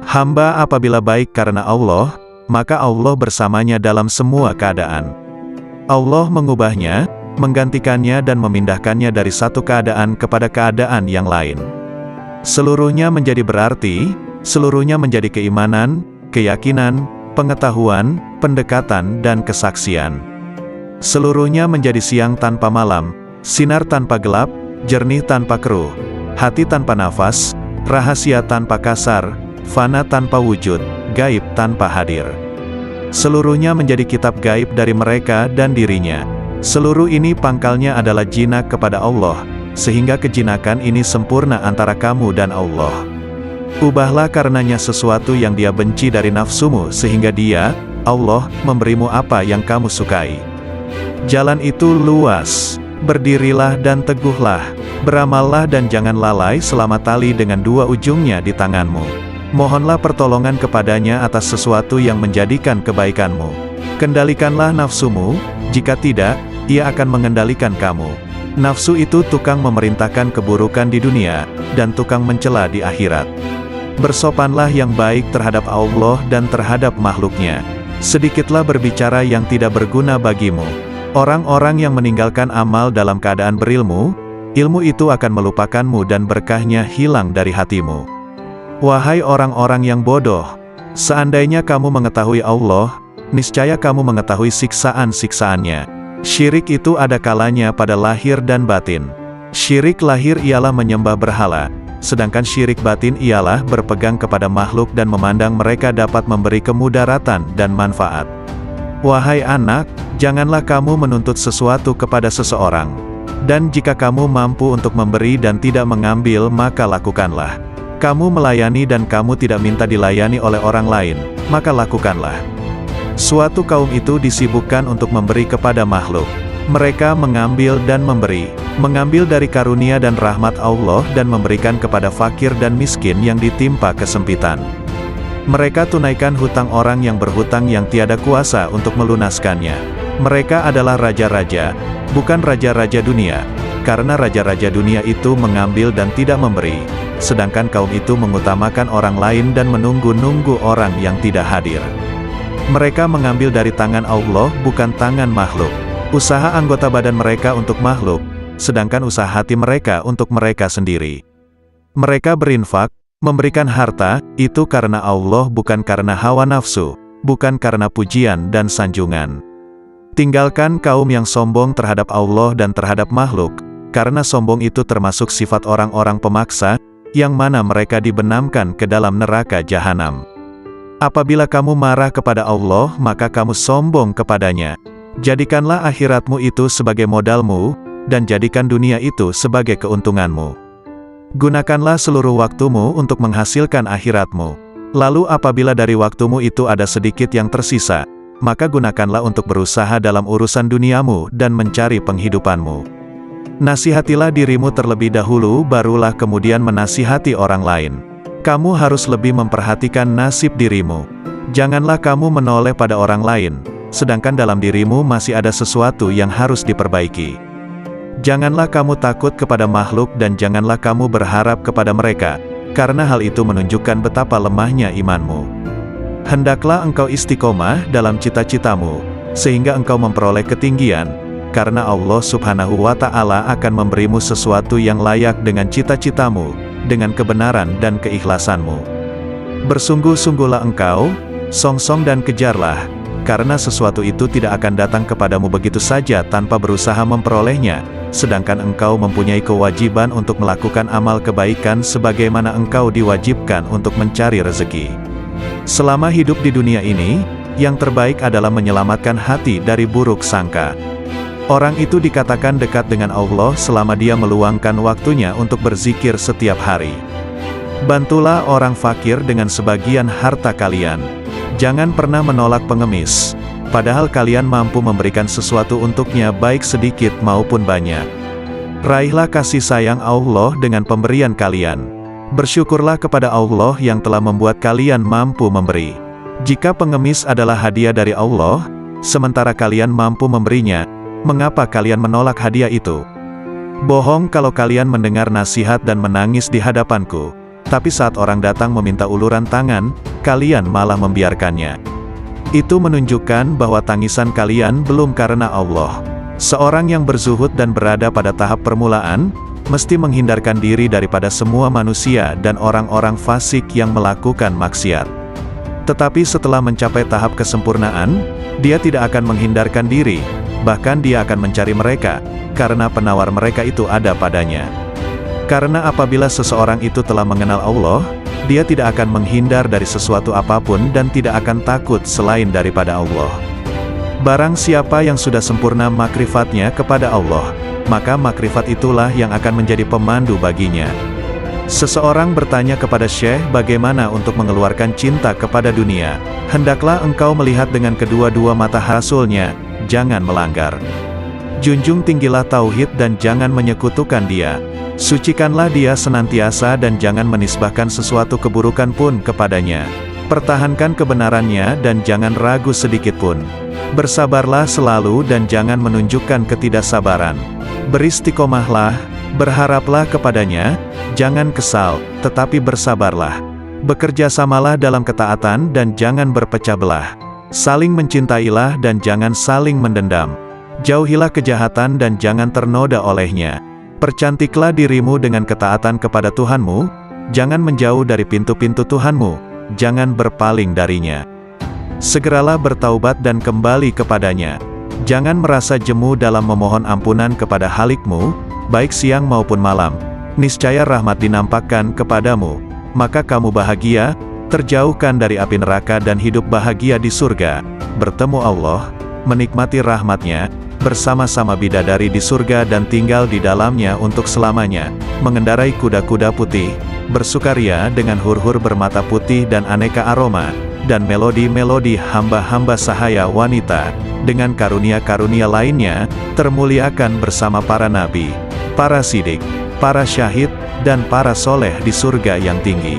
Hamba apabila baik karena Allah, maka Allah bersamanya dalam semua keadaan. Allah mengubahnya, menggantikannya dan memindahkannya dari satu keadaan kepada keadaan yang lain. Seluruhnya menjadi berarti, seluruhnya menjadi keimanan, keyakinan, pengetahuan, pendekatan dan kesaksian. Seluruhnya menjadi siang tanpa malam, sinar tanpa gelap, jernih tanpa keruh, hati tanpa nafas, rahasia tanpa kasar, fana tanpa wujud, gaib tanpa hadir. Seluruhnya menjadi kitab gaib dari mereka dan dirinya. Seluruh ini pangkalnya adalah jinak kepada Allah, sehingga kejinakan ini sempurna antara kamu dan Allah. Ubahlah karenanya sesuatu yang dia benci dari nafsumu sehingga dia, Allah, memberimu apa yang kamu sukai. Jalan itu luas, berdirilah dan teguhlah, beramallah dan jangan lalai selama tali dengan dua ujungnya di tanganmu. Mohonlah pertolongan kepadanya atas sesuatu yang menjadikan kebaikanmu. Kendalikanlah nafsumu, jika tidak, ia akan mengendalikan kamu. Nafsu itu tukang memerintahkan keburukan di dunia, dan tukang mencela di akhirat. Bersopanlah yang baik terhadap Allah dan terhadap makhluknya. Sedikitlah berbicara yang tidak berguna bagimu. Orang-orang yang meninggalkan amal dalam keadaan berilmu, ilmu itu akan melupakanmu dan berkahnya hilang dari hatimu. Wahai orang-orang yang bodoh, seandainya kamu mengetahui Allah, niscaya kamu mengetahui siksaan-siksaannya. Syirik itu ada kalanya pada lahir dan batin. Syirik lahir ialah menyembah berhala, sedangkan syirik batin ialah berpegang kepada makhluk dan memandang mereka dapat memberi kemudaratan dan manfaat. Wahai anak, janganlah kamu menuntut sesuatu kepada seseorang. Dan jika kamu mampu untuk memberi dan tidak mengambil, maka lakukanlah. Kamu melayani dan kamu tidak minta dilayani oleh orang lain, maka lakukanlah. Suatu kaum itu disibukkan untuk memberi kepada makhluk. Mereka mengambil dan memberi, mengambil dari karunia dan rahmat Allah dan memberikan kepada fakir dan miskin yang ditimpa kesempitan. Mereka tunaikan hutang orang yang berhutang yang tiada kuasa untuk melunaskannya. Mereka adalah raja-raja, bukan raja-raja dunia, karena raja-raja dunia itu mengambil dan tidak memberi, sedangkan kaum itu mengutamakan orang lain dan menunggu-nunggu orang yang tidak hadir. Mereka mengambil dari tangan Allah bukan tangan makhluk. Usaha anggota badan mereka untuk makhluk, sedangkan usaha hati mereka untuk mereka sendiri. Mereka berinfak, memberikan harta, itu karena Allah bukan karena hawa nafsu, bukan karena pujian dan sanjungan. Tinggalkan kaum yang sombong terhadap Allah dan terhadap makhluk, karena sombong itu termasuk sifat orang-orang pemaksa, yang mana mereka dibenamkan ke dalam neraka jahanam. Apabila kamu marah kepada Allah, maka kamu sombong kepadanya. Jadikanlah akhiratmu itu sebagai modalmu, dan jadikan dunia itu sebagai keuntunganmu. Gunakanlah seluruh waktumu untuk menghasilkan akhiratmu. Lalu apabila dari waktumu itu ada sedikit yang tersisa, maka gunakanlah untuk berusaha dalam urusan duniamu dan mencari penghidupanmu. Nasihatilah dirimu terlebih dahulu, barulah kemudian menasihati orang lain. Kamu harus lebih memperhatikan nasib dirimu. Janganlah kamu menoleh pada orang lain, sedangkan dalam dirimu masih ada sesuatu yang harus diperbaiki. Janganlah kamu takut kepada makhluk dan janganlah kamu berharap kepada mereka, karena hal itu menunjukkan betapa lemahnya imanmu. Hendaklah engkau istiqomah dalam cita-citamu, sehingga engkau memperoleh ketinggian, karena Allah Subhanahu wa Ta'ala akan memberimu sesuatu yang layak dengan cita-citamu, dengan kebenaran dan keikhlasanmu. Bersungguh-sungguhlah engkau, songsong dan kejarlah, karena sesuatu itu tidak akan datang kepadamu begitu saja tanpa berusaha memperolehnya, sedangkan engkau mempunyai kewajiban untuk melakukan amal kebaikan sebagaimana engkau diwajibkan untuk mencari rezeki. Selama hidup di dunia ini, yang terbaik adalah menyelamatkan hati dari buruk sangka. Orang itu dikatakan dekat dengan Allah selama dia meluangkan waktunya untuk berzikir setiap hari. Bantulah orang fakir dengan sebagian harta kalian. Jangan pernah menolak pengemis, padahal kalian mampu memberikan sesuatu untuknya baik sedikit maupun banyak. Raihlah kasih sayang Allah dengan pemberian kalian. Bersyukurlah kepada Allah yang telah membuat kalian mampu memberi. Jika pengemis adalah hadiah dari Allah, sementara kalian mampu memberinya, mengapa kalian menolak hadiah itu? Bohong kalau kalian mendengar nasihat dan menangis di hadapanku, tapi saat orang datang meminta uluran tangan, kalian malah membiarkannya. Itu menunjukkan bahwa tangisan kalian belum karena Allah. Seorang yang berzuhud dan berada pada tahap permulaan, mesti menghindarkan diri daripada semua manusia dan orang-orang fasik yang melakukan maksiat. Tetapi setelah mencapai tahap kesempurnaan, dia tidak akan menghindarkan diri, bahkan dia akan mencari mereka, karena penawar mereka itu ada padanya. Karena apabila seseorang itu telah mengenal Allah, dia tidak akan menghindar dari sesuatu apapun dan tidak akan takut selain daripada Allah. Barang siapa yang sudah sempurna makrifatnya kepada Allah, maka makrifat itulah yang akan menjadi pemandu baginya. Seseorang bertanya kepada Syekh bagaimana untuk mengeluarkan cinta kepada dunia. Hendaklah engkau melihat dengan kedua-dua mata Rasulnya, jangan melanggar. Junjung tinggilah tauhid dan jangan menyekutukan dia. Sucikanlah dia senantiasa dan jangan menisbahkan sesuatu keburukan pun kepadanya. Pertahankan kebenarannya dan jangan ragu sedikitpun. Bersabarlah selalu dan jangan menunjukkan ketidaksabaran. Beristiqomahlah, berharaplah kepadanya, jangan kesal, tetapi bersabarlah. Bekerjasamalah dalam ketaatan dan jangan berpecah belah. Saling mencintailah dan jangan saling mendendam. Jauhilah kejahatan dan jangan ternoda olehnya. Percantiklah dirimu dengan ketaatan kepada Tuhanmu, jangan menjauh dari pintu-pintu Tuhanmu, jangan berpaling darinya. Segeralah bertaubat dan kembali kepadanya. Jangan merasa jemu dalam memohon ampunan kepada Halikmu, baik siang maupun malam. Niscaya rahmat dinampakkan kepadamu, maka kamu bahagia, terjauhkan dari api neraka dan hidup bahagia di surga, bertemu Allah, menikmati rahmatnya, bersama-sama bidadari di surga dan tinggal di dalamnya untuk selamanya, mengendarai kuda-kuda putih, bersukaria dengan hur-hur bermata putih dan aneka aroma, dan melodi-melodi hamba-hamba sahaya wanita, dengan karunia-karunia lainnya, termuliakan bersama para nabi, para sidik, para syahid, dan para soleh di surga yang tinggi.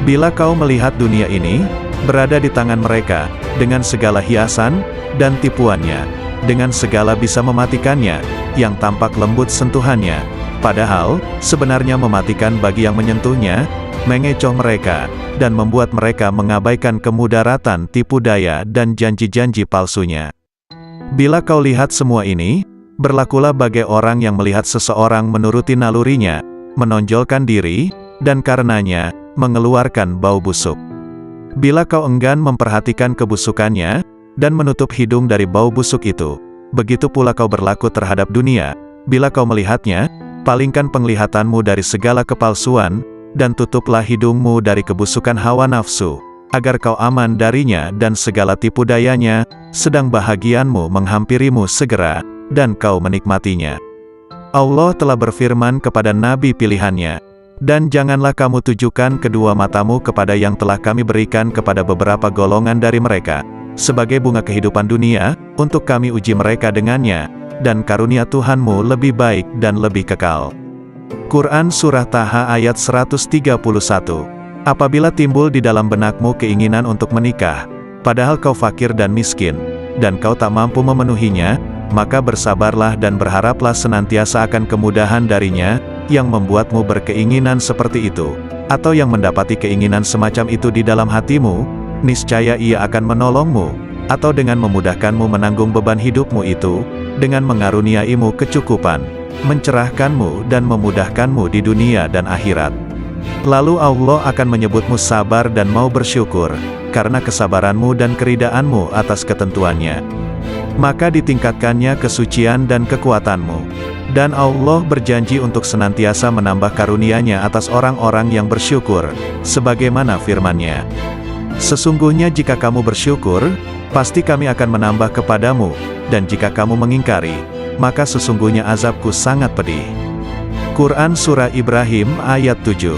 Bila kau melihat dunia ini, berada di tangan mereka, dengan segala hiasan, dan tipuannya, dengan segala bisa mematikannya, yang tampak lembut sentuhannya, padahal, sebenarnya mematikan bagi yang menyentuhnya, mengecoh mereka, dan membuat mereka mengabaikan kemudaratan tipu daya dan janji-janji palsunya. Bila kau lihat semua ini, berlakulah bagai orang yang melihat seseorang menuruti nalurinya, menonjolkan diri, dan karenanya, mengeluarkan bau busuk. Bila kau enggan memperhatikan kebusukannya, dan menutup hidung dari bau busuk itu, begitu pula kau berlaku terhadap dunia, bila kau melihatnya, palingkan penglihatanmu dari segala kepalsuan, dan tutuplah hidungmu dari kebusukan hawa nafsu, agar kau aman darinya dan segala tipu dayanya, sedang bahagianmu menghampirimu segera, dan kau menikmatinya. Allah telah berfirman kepada nabi pilihannya, dan janganlah kamu tujukan kedua matamu kepada yang telah kami berikan kepada beberapa golongan dari mereka, sebagai bunga kehidupan dunia, untuk kami uji mereka dengannya, dan karunia Tuhanmu lebih baik dan lebih kekal. Quran Surah Taha ayat 131. Apabila timbul di dalam benakmu keinginan untuk menikah, padahal kau fakir dan miskin, dan kau tak mampu memenuhinya, maka bersabarlah dan berharaplah senantiasa akan kemudahan darinya, yang membuatmu berkeinginan seperti itu, atau yang mendapati keinginan semacam itu di dalam hatimu, niscaya ia akan menolongmu, atau dengan memudahkanmu menanggung beban hidupmu itu, dengan mengaruniaimu kecukupan, mencerahkanmu dan memudahkanmu di dunia dan akhirat. Lalu Allah akan menyebutmu sabar dan mau bersyukur, karena kesabaranmu dan keridaanmu atas ketentuannya. Maka ditingkatkannya kesucian dan kekuatanmu. Dan Allah berjanji untuk senantiasa menambah karunia-Nya atas orang-orang yang bersyukur, sebagaimana firman-Nya. Sesungguhnya jika kamu bersyukur, pasti kami akan menambah kepadamu, dan jika kamu mengingkari, maka sesungguhnya azabku sangat pedih. Quran Surah Ibrahim ayat 7.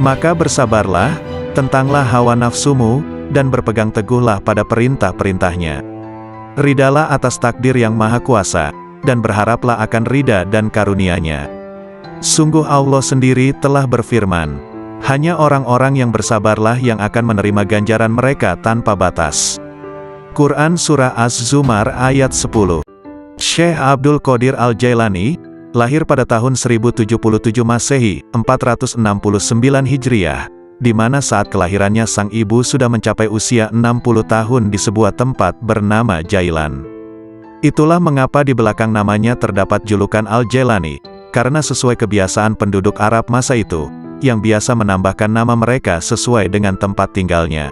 Maka bersabarlah, tentanglah hawa nafsumu, dan berpegang teguhlah pada perintah-perintahnya. Ridalah atas takdir yang maha kuasa, dan berharaplah akan ridha dan karunia-Nya. Sungguh Allah sendiri telah berfirman, hanya orang-orang yang bersabarlah yang akan menerima ganjaran mereka tanpa batas. Quran Surah Az-Zumar ayat 10. Syekh Abdul Qadir Al-Jailani, lahir pada tahun 1077 Masehi, 469 Hijriah, di mana saat kelahirannya sang ibu sudah mencapai usia 60 tahun di sebuah tempat bernama Jailan. Itulah mengapa di belakang namanya terdapat julukan Al-Jailani, karena sesuai kebiasaan penduduk Arab masa itu, yang biasa menambahkan nama mereka sesuai dengan tempat tinggalnya.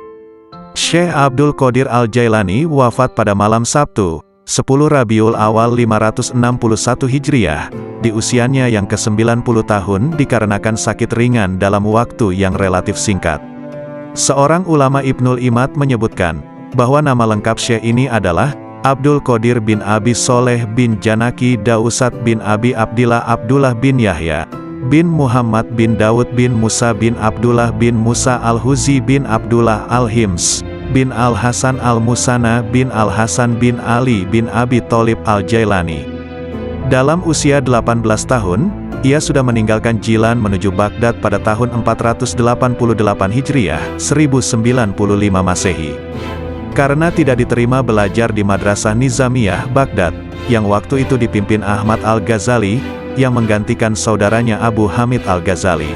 Syekh Abdul Qadir Al-Jailani wafat pada malam Sabtu, 10 Rabiul Awal 561 Hijriah, di usianya yang ke-90 tahun dikarenakan sakit ringan dalam waktu yang relatif singkat. Seorang ulama Ibnul Imad menyebutkan, bahwa nama lengkap Syekh ini adalah Abdul Qadir bin Abi Soleh bin Janaki Dausat bin Abi Abdillah Abdullah bin Yahya, bin Muhammad bin Daud bin Musa bin Abdullah bin Musa Al-Huzi bin Abdullah Al-Hims, bin Al-Hasan Al-Musana bin Al-Hasan bin Ali bin Abi Tholib Al-Jailani. Dalam usia 18 tahun, ia sudah meninggalkan Jilan menuju Baghdad pada tahun 488 Hijriah, 1095 Masehi. Karena tidak diterima belajar di Madrasah Nizamiyah Baghdad, yang waktu itu dipimpin Ahmad Al-Ghazali, yang menggantikan saudaranya Abu Hamid Al-Ghazali.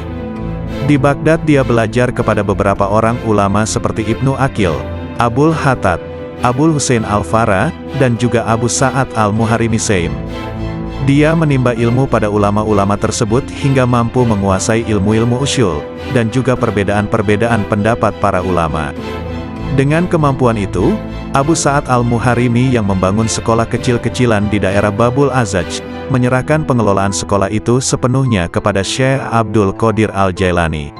Di Baghdad dia belajar kepada beberapa orang ulama seperti Ibnu Aqil, Abul Hattad, Abul Husain Al-Fara, dan juga Abu Sa'ad Al-Muharimi Saim. Dia menimba ilmu pada ulama-ulama tersebut hingga mampu menguasai ilmu-ilmu usyul, dan juga perbedaan-perbedaan pendapat para ulama. Dengan kemampuan itu, Abu Sa'ad Al-Muharimi yang membangun sekolah kecil-kecilan di daerah Babul Azaj, menyerahkan pengelolaan sekolah itu sepenuhnya kepada Syekh Abdul Qadir Al-Jailani.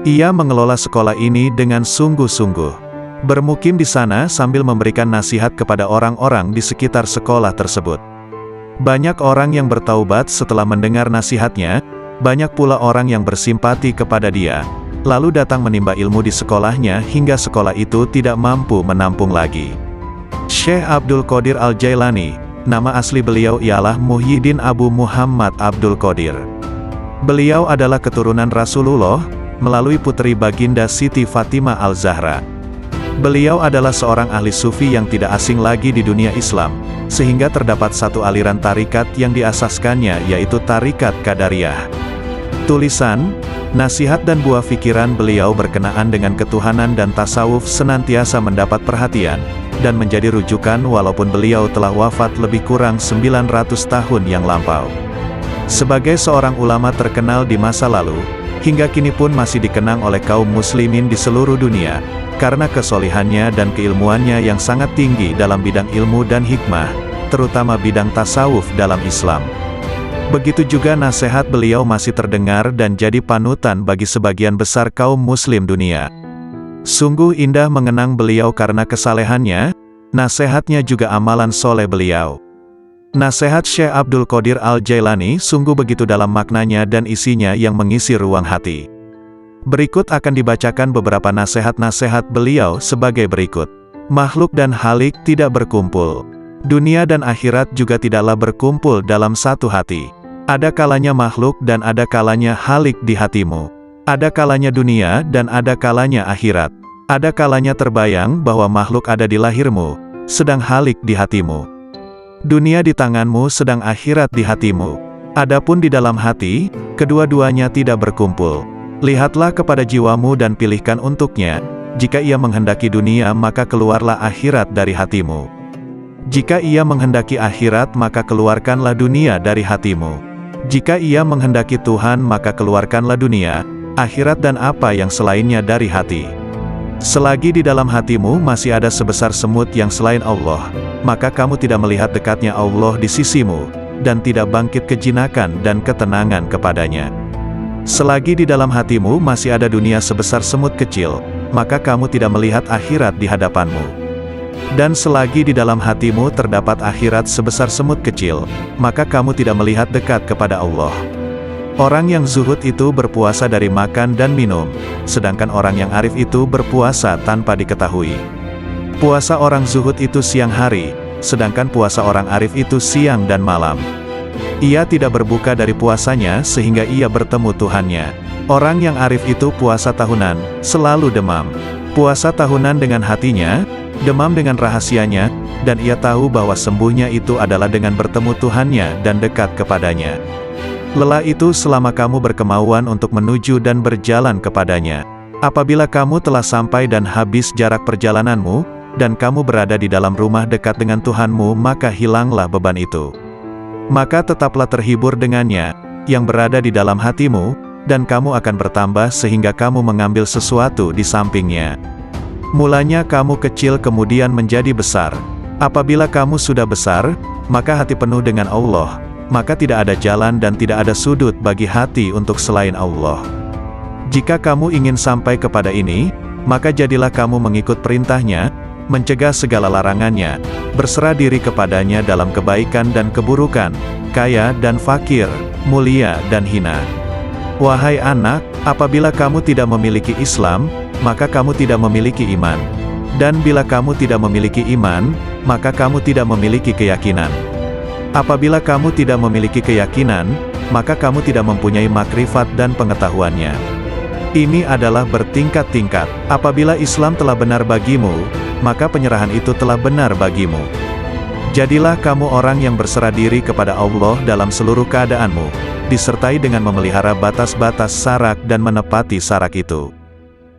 Ia mengelola sekolah ini dengan sungguh-sungguh. Bermukim di sana sambil memberikan nasihat kepada orang-orang di sekitar sekolah tersebut. Banyak orang yang bertaubat setelah mendengar nasihatnya, banyak pula orang yang bersimpati kepada dia, lalu datang menimba ilmu di sekolahnya hingga sekolah itu tidak mampu menampung lagi. Syekh Abdul Qadir Al-Jailani, nama asli beliau ialah Muhyiddin Abu Muhammad Abdul Qadir. Beliau adalah keturunan Rasulullah, melalui putri baginda Siti Fatimah Al-Zahra. Beliau adalah seorang ahli sufi yang tidak asing lagi di dunia Islam, sehingga terdapat satu aliran tarikat yang diasaskannya yaitu Tarikat Qadariyah. Tulisan, nasihat dan buah pikiran beliau berkenaan dengan ketuhanan dan tasawuf senantiasa mendapat perhatian, dan menjadi rujukan walaupun beliau telah wafat lebih kurang 900 tahun yang lampau. Sebagai seorang ulama terkenal di masa lalu, hingga kini pun masih dikenang oleh kaum muslimin di seluruh dunia, karena kesolihannya dan keilmuannya yang sangat tinggi dalam bidang ilmu dan hikmah, terutama bidang tasawuf dalam Islam. Begitu juga nasihat beliau masih terdengar dan jadi panutan bagi sebagian besar kaum muslim dunia. Sungguh indah mengenang beliau karena kesalehannya, nasihatnya juga amalan soleh beliau. Nasihat Syekh Abdul Qadir Al-Jailani sungguh begitu dalam maknanya dan isinya yang mengisi ruang hati. Berikut akan dibacakan beberapa nasihat-nasihat beliau sebagai berikut. Makhluk dan halik tidak berkumpul. Dunia dan akhirat juga tidaklah berkumpul dalam satu hati. Ada kalanya makhluk dan ada kalanya halik di hatimu. Ada kalanya dunia dan ada kalanya akhirat. Ada kalanya terbayang bahwa makhluk ada di lahirmu, sedang halik di hatimu. Dunia di tanganmu sedang akhirat di hatimu. Adapun di dalam hati, kedua-duanya tidak berkumpul. Lihatlah kepada jiwamu dan pilihkan untuknya. Jika ia menghendaki dunia maka keluarlah akhirat dari hatimu. Jika ia menghendaki akhirat maka keluarkanlah dunia dari hatimu. Jika ia menghendaki Tuhan maka keluarkanlah dunia, akhirat dan apa yang selainnya dari hati. Selagi di dalam hatimu masih ada sebesar semut yang selain Allah, maka kamu tidak melihat dekatnya Allah di sisimu, dan tidak bangkit kejinakan dan ketenangan kepadanya. Selagi di dalam hatimu masih ada dunia sebesar semut kecil, maka kamu tidak melihat akhirat di hadapanmu. Dan selagi di dalam hatimu terdapat akhirat sebesar semut kecil, maka kamu tidak melihat dekat kepada Allah. Orang yang zuhud itu berpuasa dari makan dan minum, sedangkan orang yang arif itu berpuasa tanpa diketahui. Puasa orang zuhud itu siang hari, sedangkan puasa orang arif itu siang dan malam. Ia tidak berbuka dari puasanya sehingga ia bertemu Tuhannya. Orang yang arif itu puasa tahunan, selalu demam. Puasa tahunan dengan hatinya, demam dengan rahasianya, dan ia tahu bahwa sembuhnya itu adalah dengan bertemu Tuhannya dan dekat kepadanya. Lelah itu selama kamu berkemauan untuk menuju dan berjalan kepadanya. Apabila kamu telah sampai dan habis jarak perjalananmu, dan kamu berada di dalam rumah dekat dengan Tuhanmu, maka hilanglah beban itu. Maka tetaplah terhibur dengannya, yang berada di dalam hatimu, dan kamu akan bertambah sehingga kamu mengambil sesuatu di sampingnya. Mulanya kamu kecil kemudian menjadi besar. Apabila kamu sudah besar, maka hati penuh dengan Allah. Maka tidak ada jalan dan tidak ada sudut bagi hati untuk selain Allah. Jika kamu ingin sampai kepada ini, maka jadilah kamu mengikut perintahnya, mencegah segala larangannya, berserah diri kepadanya dalam kebaikan dan keburukan, kaya dan fakir, mulia dan hina. Wahai anak, apabila kamu tidak memiliki Islam, maka kamu tidak memiliki iman. Dan bila kamu tidak memiliki iman, maka kamu tidak memiliki keyakinan. Apabila kamu tidak memiliki keyakinan, maka kamu tidak mempunyai makrifat dan pengetahuannya. Ini adalah bertingkat-tingkat. Apabila Islam telah benar bagimu, maka penyerahan itu telah benar bagimu. Jadilah kamu orang yang berserah diri kepada Allah dalam seluruh keadaanmu, disertai dengan memelihara batas-batas sarak dan menepati sarak itu.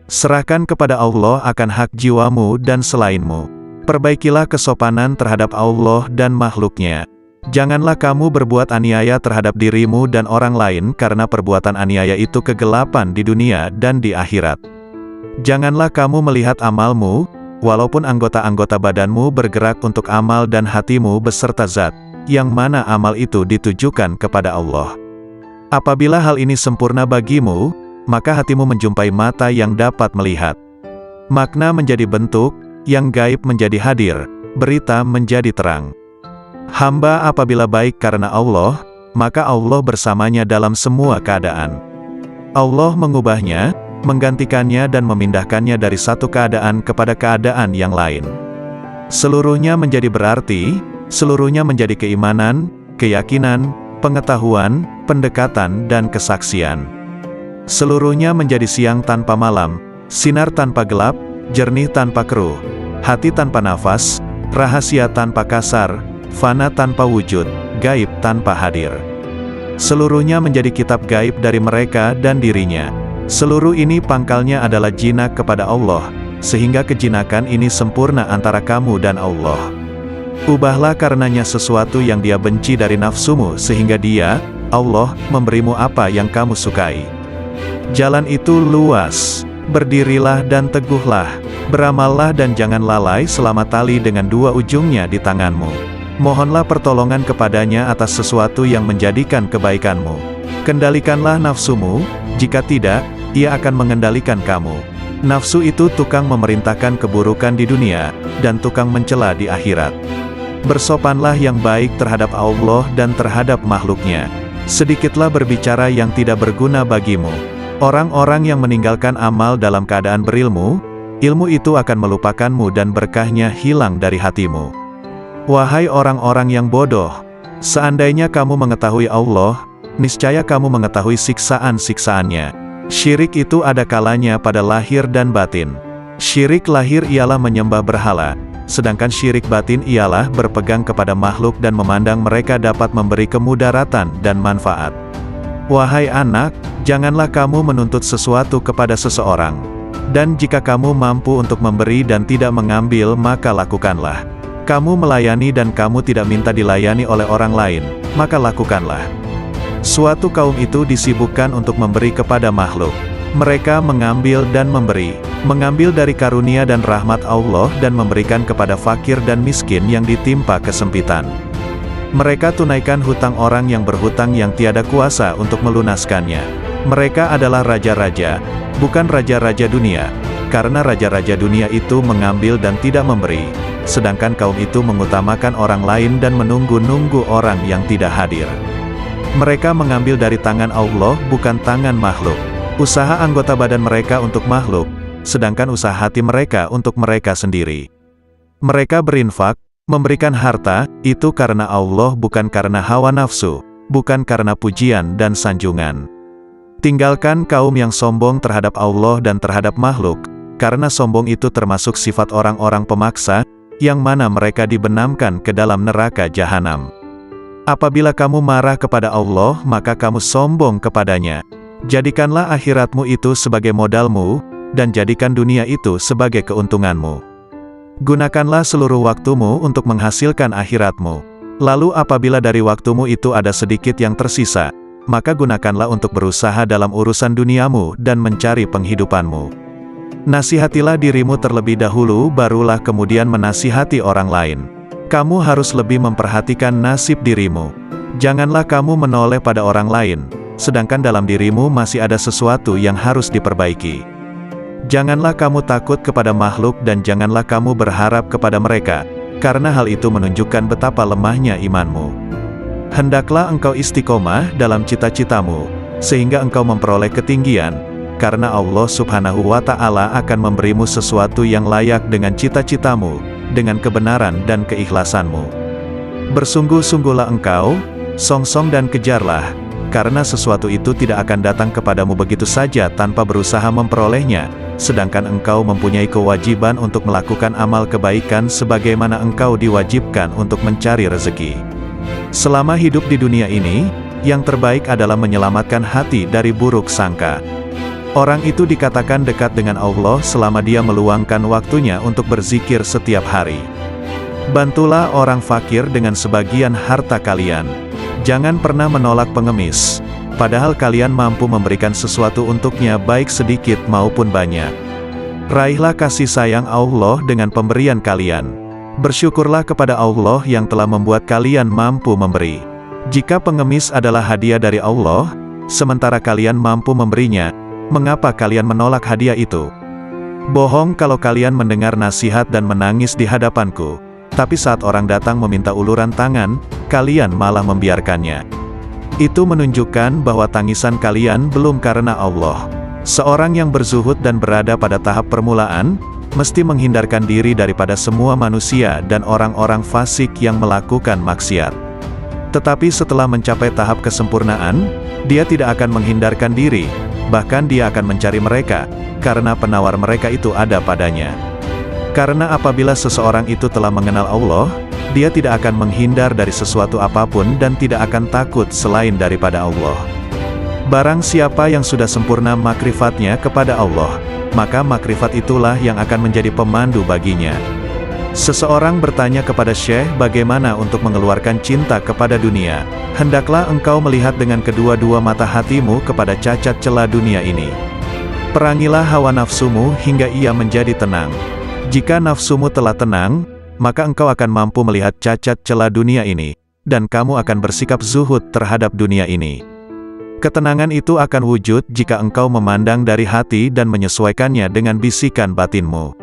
Serahkan kepada Allah akan hak jiwamu dan selainmu. Perbaikilah kesopanan terhadap Allah dan makhluknya. Janganlah kamu berbuat aniaya terhadap dirimu dan orang lain karena perbuatan aniaya itu kegelapan di dunia dan di akhirat. Janganlah kamu melihat amalmu, walaupun anggota-anggota badanmu bergerak untuk amal dan hatimu beserta zat, yang mana amal itu ditujukan kepada Allah. Apabila hal ini sempurna bagimu, maka hatimu menjumpai mata yang dapat melihat. Makna menjadi bentuk, yang gaib menjadi hadir, berita menjadi terang. Hamba apabila baik karena Allah, maka Allah bersamanya dalam semua keadaan. Allah mengubahnya, menggantikannya dan memindahkannya dari satu keadaan kepada keadaan yang lain. Seluruhnya menjadi berarti, seluruhnya menjadi keimanan, keyakinan, pengetahuan, pendekatan dan kesaksian. Seluruhnya menjadi siang tanpa malam, sinar tanpa gelap, jernih tanpa keruh, hati tanpa nafas, rahasia tanpa kasar, fana tanpa wujud, gaib tanpa hadir. Seluruhnya menjadi kitab gaib dari mereka dan dirinya. Seluruh ini pangkalnya adalah jinak kepada Allah, sehingga kejinakan ini sempurna antara kamu dan Allah. Ubahlah karenanya sesuatu yang dia benci dari nafsumu sehingga dia, Allah, memberimu apa yang kamu sukai. Jalan itu luas. Berdirilah dan teguhlah. Beramallah dan jangan lalai selama tali dengan dua ujungnya di tanganmu. Mohonlah pertolongan kepadanya atas sesuatu yang menjadikan kebaikanmu. Kendalikanlah nafsumu, jika tidak, ia akan mengendalikan kamu. Nafsu itu tukang memerintahkan keburukan di dunia, dan tukang mencela di akhirat. Bersopanlah yang baik terhadap Allah dan terhadap makhluknya. Sedikitlah berbicara yang tidak berguna bagimu. Orang-orang yang meninggalkan amal dalam keadaan berilmu, ilmu itu akan melupakanmu dan berkahnya hilang dari hatimu. Wahai orang-orang yang bodoh, seandainya kamu mengetahui Allah, niscaya kamu mengetahui siksaan-siksaannya. Syirik itu ada kalanya pada lahir dan batin. Syirik lahir ialah menyembah berhala, sedangkan syirik batin ialah berpegang kepada makhluk dan memandang mereka dapat memberi kemudaratan dan manfaat. Wahai anak, janganlah kamu menuntut sesuatu kepada seseorang. Dan jika kamu mampu untuk memberi dan tidak mengambil, maka lakukanlah. Kamu melayani dan kamu tidak minta dilayani oleh orang lain, maka lakukanlah. Suatu kaum itu disibukkan untuk memberi kepada makhluk. Mereka mengambil dan memberi, mengambil dari karunia dan rahmat Allah dan memberikan kepada fakir dan miskin yang ditimpa kesempitan. Mereka tunaikan hutang orang yang berhutang yang tiada kuasa untuk melunaskannya. Mereka adalah raja-raja, bukan raja-raja dunia, karena raja-raja dunia itu mengambil dan tidak memberi. Sedangkan kaum itu mengutamakan orang lain dan menunggu-nunggu orang yang tidak hadir. Mereka mengambil dari tangan Allah bukan tangan makhluk. Usaha anggota badan mereka untuk makhluk, sedangkan usaha hati mereka untuk mereka sendiri. Mereka berinfak, memberikan harta, itu karena Allah bukan karena hawa nafsu, bukan karena pujian dan sanjungan. Tinggalkan kaum yang sombong terhadap Allah dan terhadap makhluk, karena sombong itu termasuk sifat orang-orang pemaksa, yang mana mereka dibenamkan ke dalam neraka jahanam. Apabila kamu marah kepada Allah, maka kamu sombong kepadanya. Jadikanlah akhiratmu itu sebagai modalmu, dan jadikan dunia itu sebagai keuntunganmu. Gunakanlah seluruh waktumu untuk menghasilkan akhiratmu. Lalu apabila dari waktumu itu ada sedikit yang tersisa, maka gunakanlah untuk berusaha dalam urusan duniamu dan mencari penghidupanmu. Nasihatilah dirimu terlebih dahulu, barulah kemudian menasihati orang lain. Kamu harus lebih memperhatikan nasib dirimu. Janganlah kamu menoleh pada orang lain, sedangkan dalam dirimu masih ada sesuatu yang harus diperbaiki. Janganlah kamu takut kepada makhluk dan janganlah kamu berharap kepada mereka, karena hal itu menunjukkan betapa lemahnya imanmu. Hendaklah engkau istiqomah dalam cita-citamu, sehingga engkau memperoleh ketinggian, karena Allah Subhanahu wa Ta'ala akan memberimu sesuatu yang layak dengan cita-citamu, dengan kebenaran dan keikhlasanmu. Bersungguh-sungguhlah engkau, songsong dan kejarlah, karena sesuatu itu tidak akan datang kepadamu begitu saja tanpa berusaha memperolehnya, sedangkan engkau mempunyai kewajiban untuk melakukan amal kebaikan sebagaimana engkau diwajibkan untuk mencari rezeki. Selama hidup di dunia ini, yang terbaik adalah menyelamatkan hati dari buruk sangka. Orang itu dikatakan dekat dengan Allah selama dia meluangkan waktunya untuk berzikir setiap hari. Bantulah orang fakir dengan sebagian harta kalian. Jangan pernah menolak pengemis, padahal kalian mampu memberikan sesuatu untuknya baik sedikit maupun banyak. Raihlah kasih sayang Allah dengan pemberian kalian. Bersyukurlah kepada Allah yang telah membuat kalian mampu memberi. Jika pengemis adalah hadiah dari Allah, sementara kalian mampu memberinya, mengapa kalian menolak hadiah itu? Bohong kalau kalian mendengar nasihat dan menangis di hadapanku, tapi saat orang datang meminta uluran tangan, kalian malah membiarkannya. Itu menunjukkan bahwa tangisan kalian belum karena Allah. Seorang yang berzuhud dan berada pada tahap permulaan, mesti menghindarkan diri daripada semua manusia dan orang-orang fasik yang melakukan maksiat. Tetapi setelah mencapai tahap kesempurnaan, dia tidak akan menghindarkan diri, bahkan dia akan mencari mereka, karena penawar mereka itu ada padanya. Karena apabila seseorang itu telah mengenal Allah, dia tidak akan menghindar dari sesuatu apapun dan tidak akan takut selain daripada Allah. Barang siapa yang sudah sempurna makrifatnya kepada Allah, maka makrifat itulah yang akan menjadi pemandu baginya. Seseorang bertanya kepada Syekh bagaimana untuk mengeluarkan cinta kepada dunia. Hendaklah engkau melihat dengan kedua-dua mata hatimu kepada cacat celah dunia ini. Perangilah hawa nafsumu hingga ia menjadi tenang. Jika nafsumu telah tenang, maka engkau akan mampu melihat cacat celah dunia ini, dan kamu akan bersikap zuhud terhadap dunia ini. Ketenangan itu akan wujud jika engkau memandang dari hati dan menyesuaikannya dengan bisikan batinmu.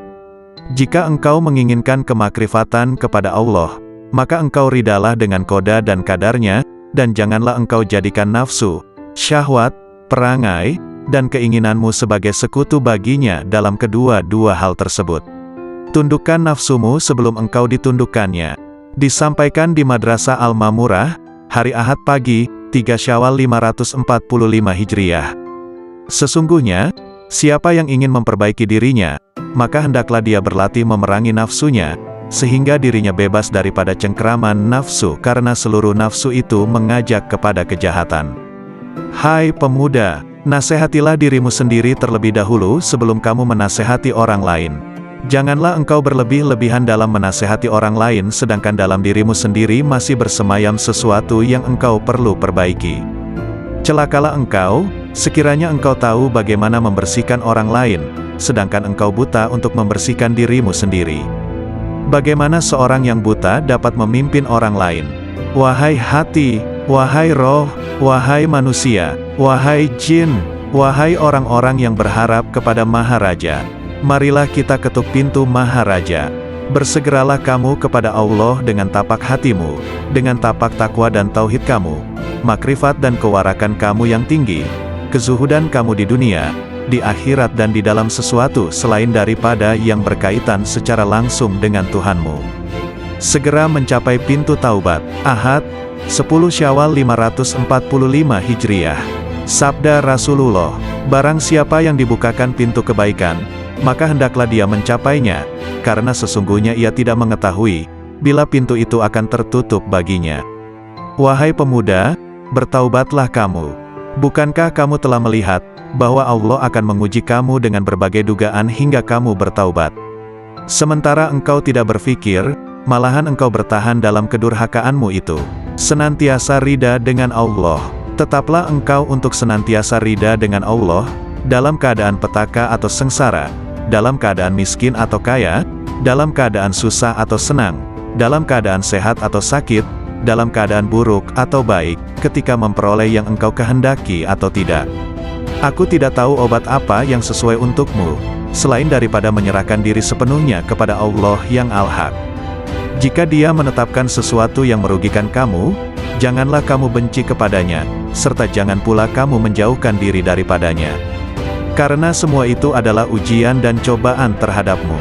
Jika engkau menginginkan kemakrifatan kepada Allah, maka engkau ridalah dengan qada dan kadarnya, dan janganlah engkau jadikan nafsu, syahwat, perangai, dan keinginanmu sebagai sekutu baginya dalam kedua-dua hal tersebut. Tundukkan nafsumu sebelum engkau ditundukkannya. Disampaikan di Madrasah Al-Mamurah, hari Ahad pagi, 3 Syawal 545 Hijriah. Sesungguhnya, siapa yang ingin memperbaiki dirinya, maka hendaklah dia berlatih memerangi nafsunya, sehingga dirinya bebas daripada cengkeraman nafsu karena seluruh nafsu itu mengajak kepada kejahatan. Hai pemuda, nasihatilah dirimu sendiri terlebih dahulu sebelum kamu menasihati orang lain. Janganlah engkau berlebih-lebihan dalam menasihati orang lain sedangkan dalam dirimu sendiri masih bersemayam sesuatu yang engkau perlu perbaiki. Celakalah engkau, sekiranya engkau tahu bagaimana membersihkan orang lain, sedangkan engkau buta untuk membersihkan dirimu sendiri. Bagaimana seorang yang buta dapat memimpin orang lain? Wahai hati, wahai roh, wahai manusia, wahai jin, wahai orang-orang yang berharap kepada Maharaja, marilah kita ketuk pintu Maharaja. Bersegeralah kamu kepada Allah dengan tapak hatimu, dengan tapak takwa dan tauhid kamu, makrifat dan kewarakan kamu yang tinggi, kezuhudan kamu di dunia, di akhirat dan di dalam sesuatu selain daripada yang berkaitan secara langsung dengan Tuhanmu. Segera mencapai pintu taubat. Ahad, 10 Syawal 545 Hijriah. Sabda Rasulullah, barang siapa yang dibukakan pintu kebaikan, maka hendaklah dia mencapainya, karena sesungguhnya ia tidak mengetahui, bila pintu itu akan tertutup baginya. Wahai pemuda, bertaubatlah kamu. Bukankah kamu telah melihat, bahwa Allah akan menguji kamu dengan berbagai dugaan hingga kamu bertaubat. Sementara engkau tidak berpikir, malahan engkau bertahan dalam kedurhakaanmu itu. Senantiasa rida dengan Allah. Tetaplah engkau untuk senantiasa rida dengan Allah, dalam keadaan petaka atau sengsara, dalam keadaan miskin atau kaya, dalam keadaan susah atau senang, dalam keadaan sehat atau sakit, dalam keadaan buruk atau baik, ketika memperoleh yang engkau kehendaki atau tidak. Aku tidak tahu obat apa yang sesuai untukmu, selain daripada menyerahkan diri sepenuhnya kepada Allah yang Al-Haq. Jika Dia menetapkan sesuatu yang merugikan kamu, janganlah kamu benci kepadanya, serta jangan pula kamu menjauhkan diri daripadanya. Karena semua itu adalah ujian dan cobaan terhadapmu.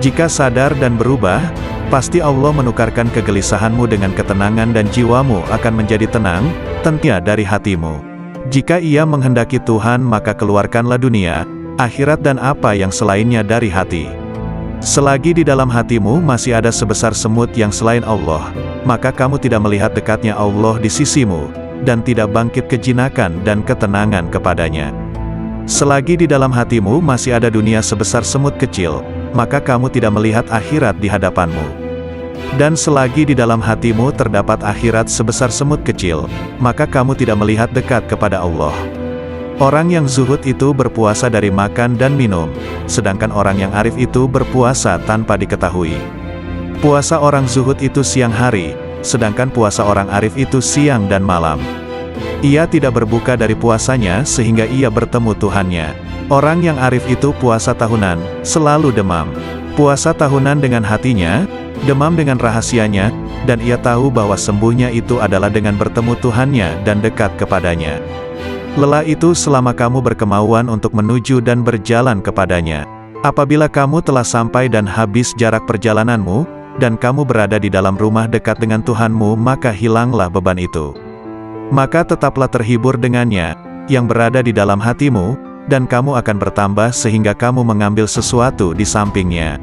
Jika sadar dan berubah, pasti Allah menukarkan kegelisahanmu dengan ketenangan dan jiwamu akan menjadi tenang, tentunya dari hatimu. Jika ia menghendaki Tuhan maka keluarkanlah dunia, akhirat dan apa yang selainnya dari hati. Selagi di dalam hatimu masih ada sebesar semut yang selain Allah, maka kamu tidak melihat dekatnya Allah di sisimu, dan tidak bangkit kejinakan dan ketenangan kepadanya. Selagi di dalam hatimu masih ada dunia sebesar semut kecil, maka kamu tidak melihat akhirat di hadapanmu. Dan selagi di dalam hatimu terdapat akhirat sebesar semut kecil, maka kamu tidak melihat dekat kepada Allah. Orang yang zuhud itu berpuasa dari makan dan minum, sedangkan orang yang arif itu berpuasa tanpa diketahui. Puasa orang zuhud itu siang hari, sedangkan puasa orang arif itu siang dan malam. Ia tidak berbuka dari puasanya sehingga ia bertemu Tuhannya. Orang yang arif itu puasa tahunan, selalu demam. Puasa tahunan dengan hatinya, demam dengan rahasianya, dan ia tahu bahwa sembuhnya itu adalah dengan bertemu Tuhannya dan dekat kepadanya. Lelah itu selama kamu berkemauan untuk menuju dan berjalan kepadanya. Apabila kamu telah sampai dan habis jarak perjalananmu, dan kamu berada di dalam rumah dekat dengan Tuhanmu, maka hilanglah beban itu. Maka tetaplah terhibur dengannya, yang berada di dalam hatimu, dan kamu akan bertambah sehingga kamu mengambil sesuatu di sampingnya.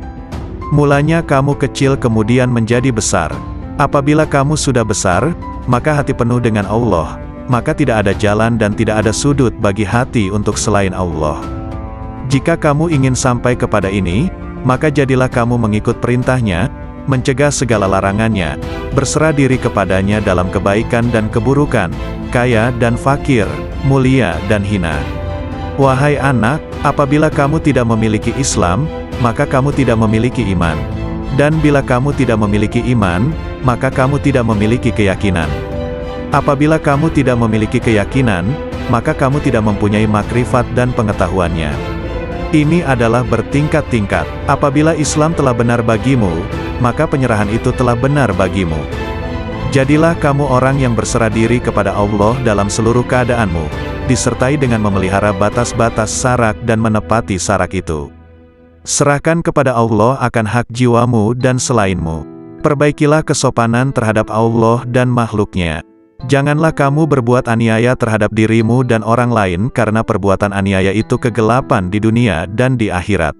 Mulanya kamu kecil kemudian menjadi besar. Apabila kamu sudah besar, maka hati penuh dengan Allah, maka tidak ada jalan dan tidak ada sudut bagi hati untuk selain Allah. Jika kamu ingin sampai kepada ini, maka jadilah kamu mengikut perintahnya, mencegah segala larangannya, berserah diri kepadanya dalam kebaikan dan keburukan, kaya dan fakir, mulia dan hina. Wahai anak, apabila kamu tidak memiliki Islam, maka kamu tidak memiliki iman. Dan bila kamu tidak memiliki iman, maka kamu tidak memiliki keyakinan. Apabila kamu tidak memiliki keyakinan, maka kamu tidak mempunyai makrifat dan pengetahuannya. Ini adalah bertingkat-tingkat. Apabila Islam telah benar bagimu, maka penyerahan itu telah benar bagimu. Jadilah kamu orang yang berserah diri kepada Allah dalam seluruh keadaanmu, disertai dengan memelihara batas-batas syarak dan menepati syarak itu. Serahkan kepada Allah akan hak jiwamu dan selainmu. Perbaikilah kesopanan terhadap Allah dan makhluknya. Janganlah kamu berbuat aniaya terhadap dirimu dan orang lain karena perbuatan aniaya itu kegelapan di dunia dan di akhirat.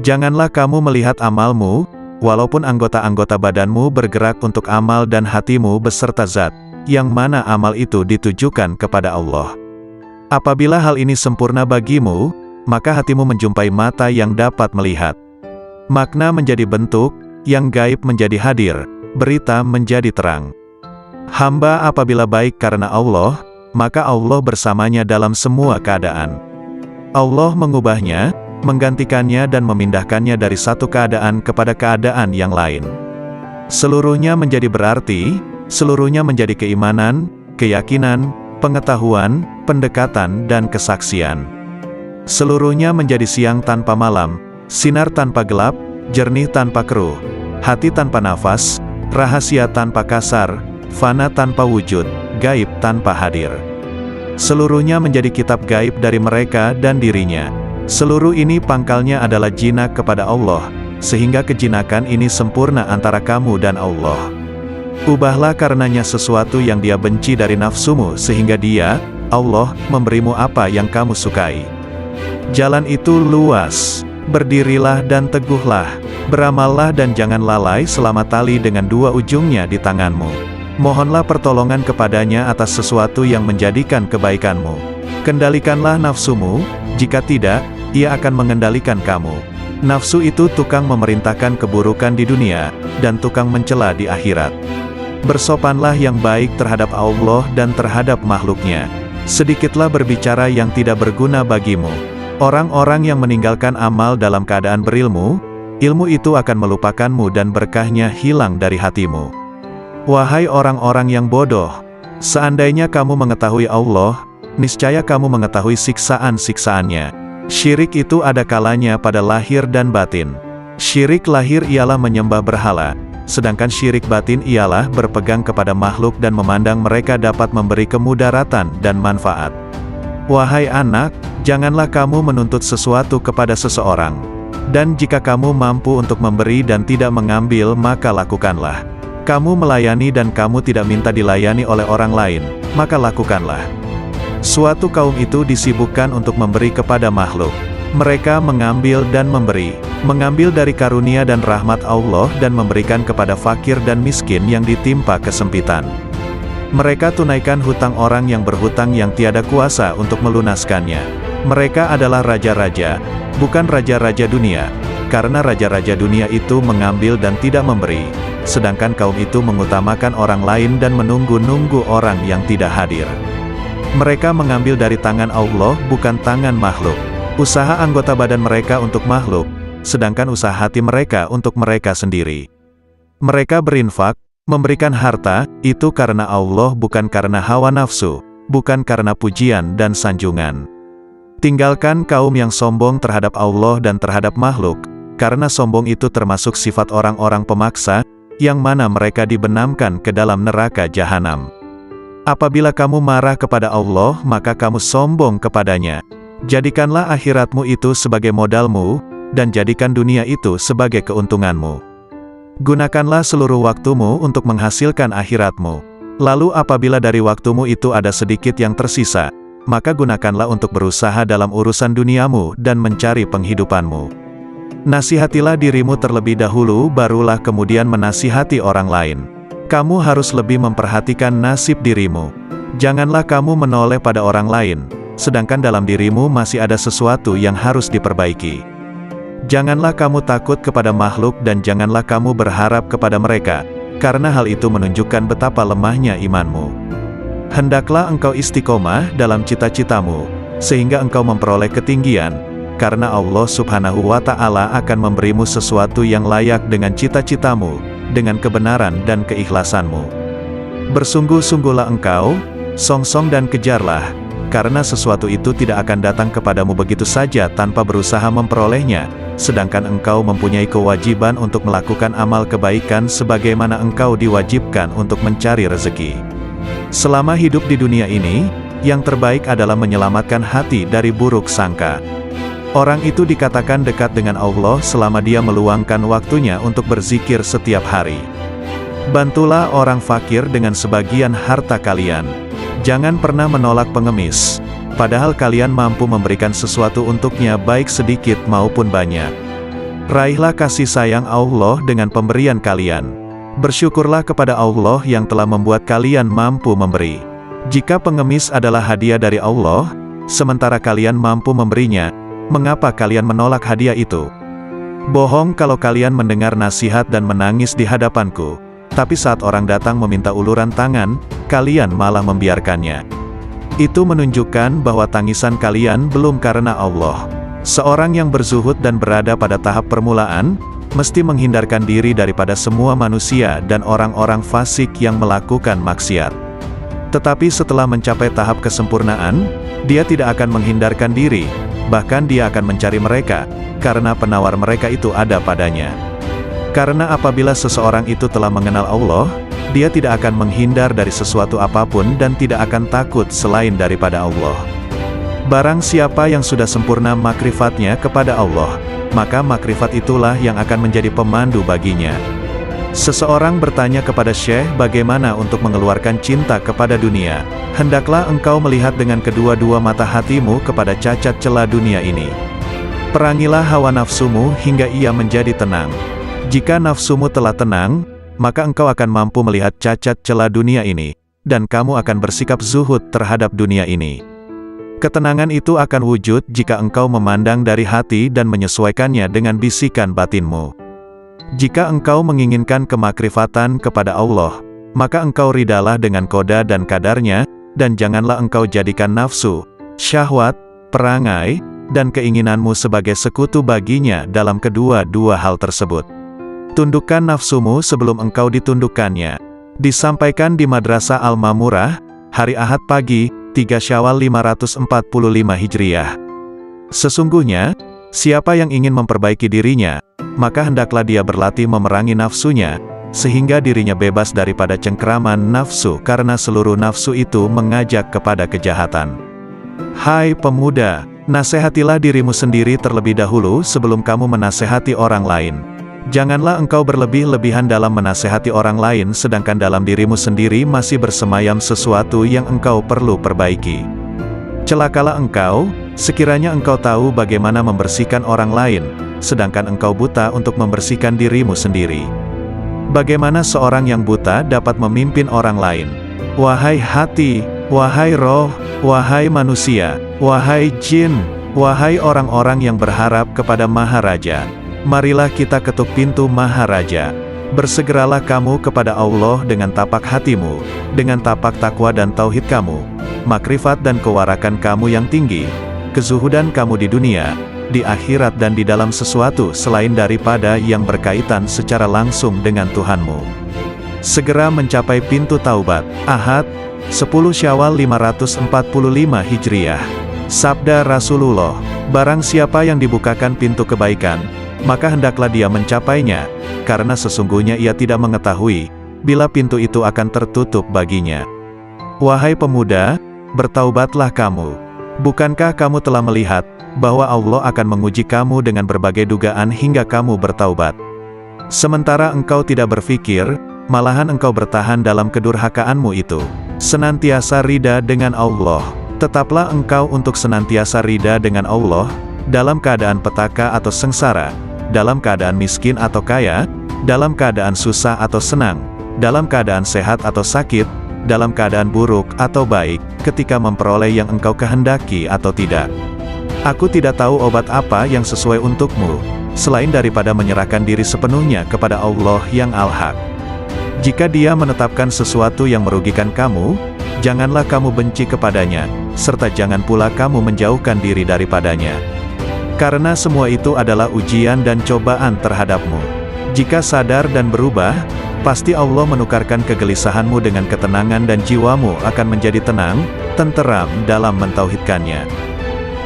Janganlah kamu melihat amalmu, walaupun anggota-anggota badanmu bergerak untuk amal dan hatimu beserta zat, yang mana amal itu ditujukan kepada Allah. Apabila hal ini sempurna bagimu, maka hatimu menjumpai mata yang dapat melihat. Makna menjadi bentuk, yang gaib menjadi hadir, berita menjadi terang. Hamba apabila baik karena Allah, maka Allah bersamanya dalam semua keadaan. Allah mengubahnya, menggantikannya dan memindahkannya dari satu keadaan kepada keadaan yang lain. Seluruhnya menjadi berarti, seluruhnya menjadi keimanan, keyakinan, pengetahuan, pendekatan dan kesaksian. Seluruhnya menjadi siang tanpa malam, sinar tanpa gelap, jernih tanpa keruh, hati tanpa nafas, rahasia tanpa kasar, fana tanpa wujud, gaib tanpa hadir. Seluruhnya menjadi kitab gaib dari mereka dan dirinya. Seluruh ini pangkalnya adalah jinak kepada Allah, sehingga kejinakan ini sempurna antara kamu dan Allah. Ubahlah karenanya sesuatu yang Dia benci dari nafsumu sehingga Dia, Allah, memberimu apa yang kamu sukai. Jalan itu luas. Berdirilah dan teguhlah. Beramallah dan jangan lalai selama tali dengan dua ujungnya di tanganmu. Mohonlah pertolongan kepadanya atas sesuatu yang menjadikan kebaikanmu. Kendalikanlah nafsumu, jika tidak, ia akan mengendalikan kamu. Nafsu itu tukang memerintahkan keburukan di dunia, dan tukang mencela di akhirat. Bersopanlah yang baik terhadap Allah dan terhadap makhluknya. Sedikitlah berbicara yang tidak berguna bagimu. Orang-orang yang meninggalkan amal dalam keadaan berilmu, ilmu itu akan melupakanmu dan berkahnya hilang dari hatimu. Wahai orang-orang yang bodoh, seandainya kamu mengetahui Allah, niscaya kamu mengetahui siksaan-siksaannya. Syirik itu ada kalanya pada lahir dan batin. Syirik lahir ialah menyembah berhala, sedangkan syirik batin ialah berpegang kepada makhluk dan memandang mereka dapat memberi kemudaratan dan manfaat. Wahai anak, janganlah kamu menuntut sesuatu kepada seseorang. Dan jika kamu mampu untuk memberi dan tidak mengambil, maka lakukanlah. Kamu melayani dan kamu tidak minta dilayani oleh orang lain, maka lakukanlah. Suatu kaum itu disibukkan untuk memberi kepada makhluk. Mereka mengambil dan memberi, mengambil dari karunia dan rahmat Allah dan memberikan kepada fakir dan miskin yang ditimpa kesempitan. Mereka tunaikan hutang orang yang berhutang yang tiada kuasa untuk melunaskannya. Mereka adalah raja-raja, bukan raja-raja dunia, karena raja-raja dunia itu mengambil dan tidak memberi, sedangkan kaum itu mengutamakan orang lain dan menunggu-nunggu orang yang tidak hadir. Mereka mengambil dari tangan Allah bukan tangan makhluk. Usaha anggota badan mereka untuk makhluk, sedangkan usaha hati mereka untuk mereka sendiri. Mereka berinfak, memberikan harta, itu karena Allah bukan karena hawa nafsu, bukan karena pujian dan sanjungan. Tinggalkan kaum yang sombong terhadap Allah dan terhadap makhluk, karena sombong itu termasuk sifat orang-orang pemaksa, yang mana mereka dibenamkan ke dalam neraka jahanam. Apabila kamu marah kepada Allah, maka kamu sombong kepadanya. Jadikanlah akhiratmu itu sebagai modalmu, dan jadikan dunia itu sebagai keuntunganmu. Gunakanlah seluruh waktumu untuk menghasilkan akhiratmu. Lalu apabila dari waktumu itu ada sedikit yang tersisa, maka gunakanlah untuk berusaha dalam urusan duniamu dan mencari penghidupanmu. Nasihatilah dirimu terlebih dahulu, barulah kemudian menasihati orang lain. Kamu harus lebih memperhatikan nasib dirimu. Janganlah kamu menoleh pada orang lain, sedangkan dalam dirimu masih ada sesuatu yang harus diperbaiki. Janganlah kamu takut kepada makhluk dan janganlah kamu berharap kepada mereka, karena hal itu menunjukkan betapa lemahnya imanmu. Hendaklah engkau istiqomah dalam cita-citamu, sehingga engkau memperoleh ketinggian, karena Allah Subhanahu wa Ta'ala akan memberimu sesuatu yang layak dengan cita-citamu, dengan kebenaran dan keikhlasanmu. Bersungguh-sungguhlah engkau, songsong dan kejarlah, karena sesuatu itu tidak akan datang kepadamu begitu saja tanpa berusaha memperolehnya, sedangkan engkau mempunyai kewajiban untuk melakukan amal kebaikan sebagaimana engkau diwajibkan untuk mencari rezeki. Selama hidup di dunia ini, yang terbaik adalah menyelamatkan hati dari buruk sangka. Orang itu dikatakan dekat dengan Allah selama dia meluangkan waktunya untuk berzikir setiap hari. Bantulah orang fakir dengan sebagian harta kalian. Jangan pernah menolak pengemis, padahal kalian mampu memberikan sesuatu untuknya baik sedikit maupun banyak. Raihlah kasih sayang Allah dengan pemberian kalian. Bersyukurlah kepada Allah yang telah membuat kalian mampu memberi. Jika pengemis adalah hadiah dari Allah, sementara kalian mampu memberinya, mengapa kalian menolak hadiah itu? Bohong kalau kalian mendengar nasihat dan menangis di hadapanku, tapi saat orang datang meminta uluran tangan, kalian malah membiarkannya. Itu menunjukkan bahwa tangisan kalian belum karena Allah. Seorang yang berzuhud dan berada pada tahap permulaan, mesti menghindarkan diri daripada semua manusia dan orang-orang fasik yang melakukan maksiat. Tetapi setelah mencapai tahap kesempurnaan, dia tidak akan menghindarkan diri, bahkan dia akan mencari mereka, karena penawar mereka itu ada padanya. Karena apabila seseorang itu telah mengenal Allah, dia tidak akan menghindar dari sesuatu apapun dan tidak akan takut selain daripada Allah. Barang siapa yang sudah sempurna makrifatnya kepada Allah, maka makrifat itulah yang akan menjadi pemandu baginya. Seseorang bertanya kepada Syekh bagaimana untuk mengeluarkan cinta kepada dunia. Hendaklah engkau melihat dengan kedua-dua mata hatimu kepada cacat celah dunia ini. Perangilah hawa nafsumu hingga ia menjadi tenang. Jika nafsumu telah tenang, maka engkau akan mampu melihat cacat celah dunia ini, dan kamu akan bersikap zuhud terhadap dunia ini. Ketenangan itu akan wujud jika engkau memandang dari hati dan menyesuaikannya dengan bisikan batinmu. Jika engkau menginginkan kemakrifatan kepada Allah, maka engkau ridalah dengan koda dan kadarnya, dan janganlah engkau jadikan nafsu, syahwat, perangai, dan keinginanmu sebagai sekutu baginya dalam kedua-dua hal tersebut. Tundukkan nafsumu sebelum engkau ditundukkannya. Disampaikan di Madrasah Al-Mamurah, hari Ahad pagi, 3 Syawal 545 Hijriah. Sesungguhnya, siapa yang ingin memperbaiki dirinya, maka hendaklah dia berlatih memerangi nafsunya, sehingga dirinya bebas daripada cengkeraman nafsu karena seluruh nafsu itu mengajak kepada kejahatan. Hai pemuda, nasihatilah dirimu sendiri terlebih dahulu sebelum kamu menasihati orang lain. Janganlah engkau berlebih-lebihan dalam menasihati orang lain sedangkan dalam dirimu sendiri masih bersemayam sesuatu yang engkau perlu perbaiki. Celakalah engkau, sekiranya engkau tahu bagaimana membersihkan orang lain, sedangkan engkau buta untuk membersihkan dirimu sendiri. Bagaimana seorang yang buta dapat memimpin orang lain? Wahai hati, wahai roh, wahai manusia, wahai jin, wahai orang-orang yang berharap kepada Maharaja, marilah kita ketuk pintu Maharaja. Bersegeralah kamu kepada Allah dengan tapak hatimu, dengan tapak takwa dan tauhid kamu, makrifat dan kewarakan kamu yang tinggi, kezuhudan kamu di dunia, di akhirat dan di dalam sesuatu selain daripada yang berkaitan secara langsung dengan Tuhanmu. Segera mencapai pintu taubat. Ahad, 10 Syawal 545 Hijriah. Sabda Rasulullah, barang siapa yang dibukakan pintu kebaikan, maka hendaklah dia mencapainya, karena sesungguhnya ia tidak mengetahui, bila pintu itu akan tertutup baginya. Wahai pemuda, bertaubatlah kamu. Bukankah kamu telah melihat, bahwa Allah akan menguji kamu dengan berbagai dugaan hingga kamu bertaubat? Sementara engkau tidak berpikir, malahan engkau bertahan dalam kedurhakaanmu itu. Senantiasa rida dengan Allah. Tetaplah engkau untuk senantiasa rida dengan Allah, dalam keadaan petaka atau sengsara, dalam keadaan miskin atau kaya, dalam keadaan susah atau senang, dalam keadaan sehat atau sakit, dalam keadaan buruk atau baik, ketika memperoleh yang engkau kehendaki atau tidak. Aku tidak tahu obat apa yang sesuai untukmu, selain daripada menyerahkan diri sepenuhnya kepada Allah yang Al-Haq. Jika Dia menetapkan sesuatu yang merugikan kamu, janganlah kamu benci kepadanya, serta jangan pula kamu menjauhkan diri daripadanya. Karena semua itu adalah ujian dan cobaan terhadapmu. Jika sadar dan berubah, pasti Allah menukarkan kegelisahanmu dengan ketenangan dan jiwamu akan menjadi tenang, tenteram dalam mentauhidkannya.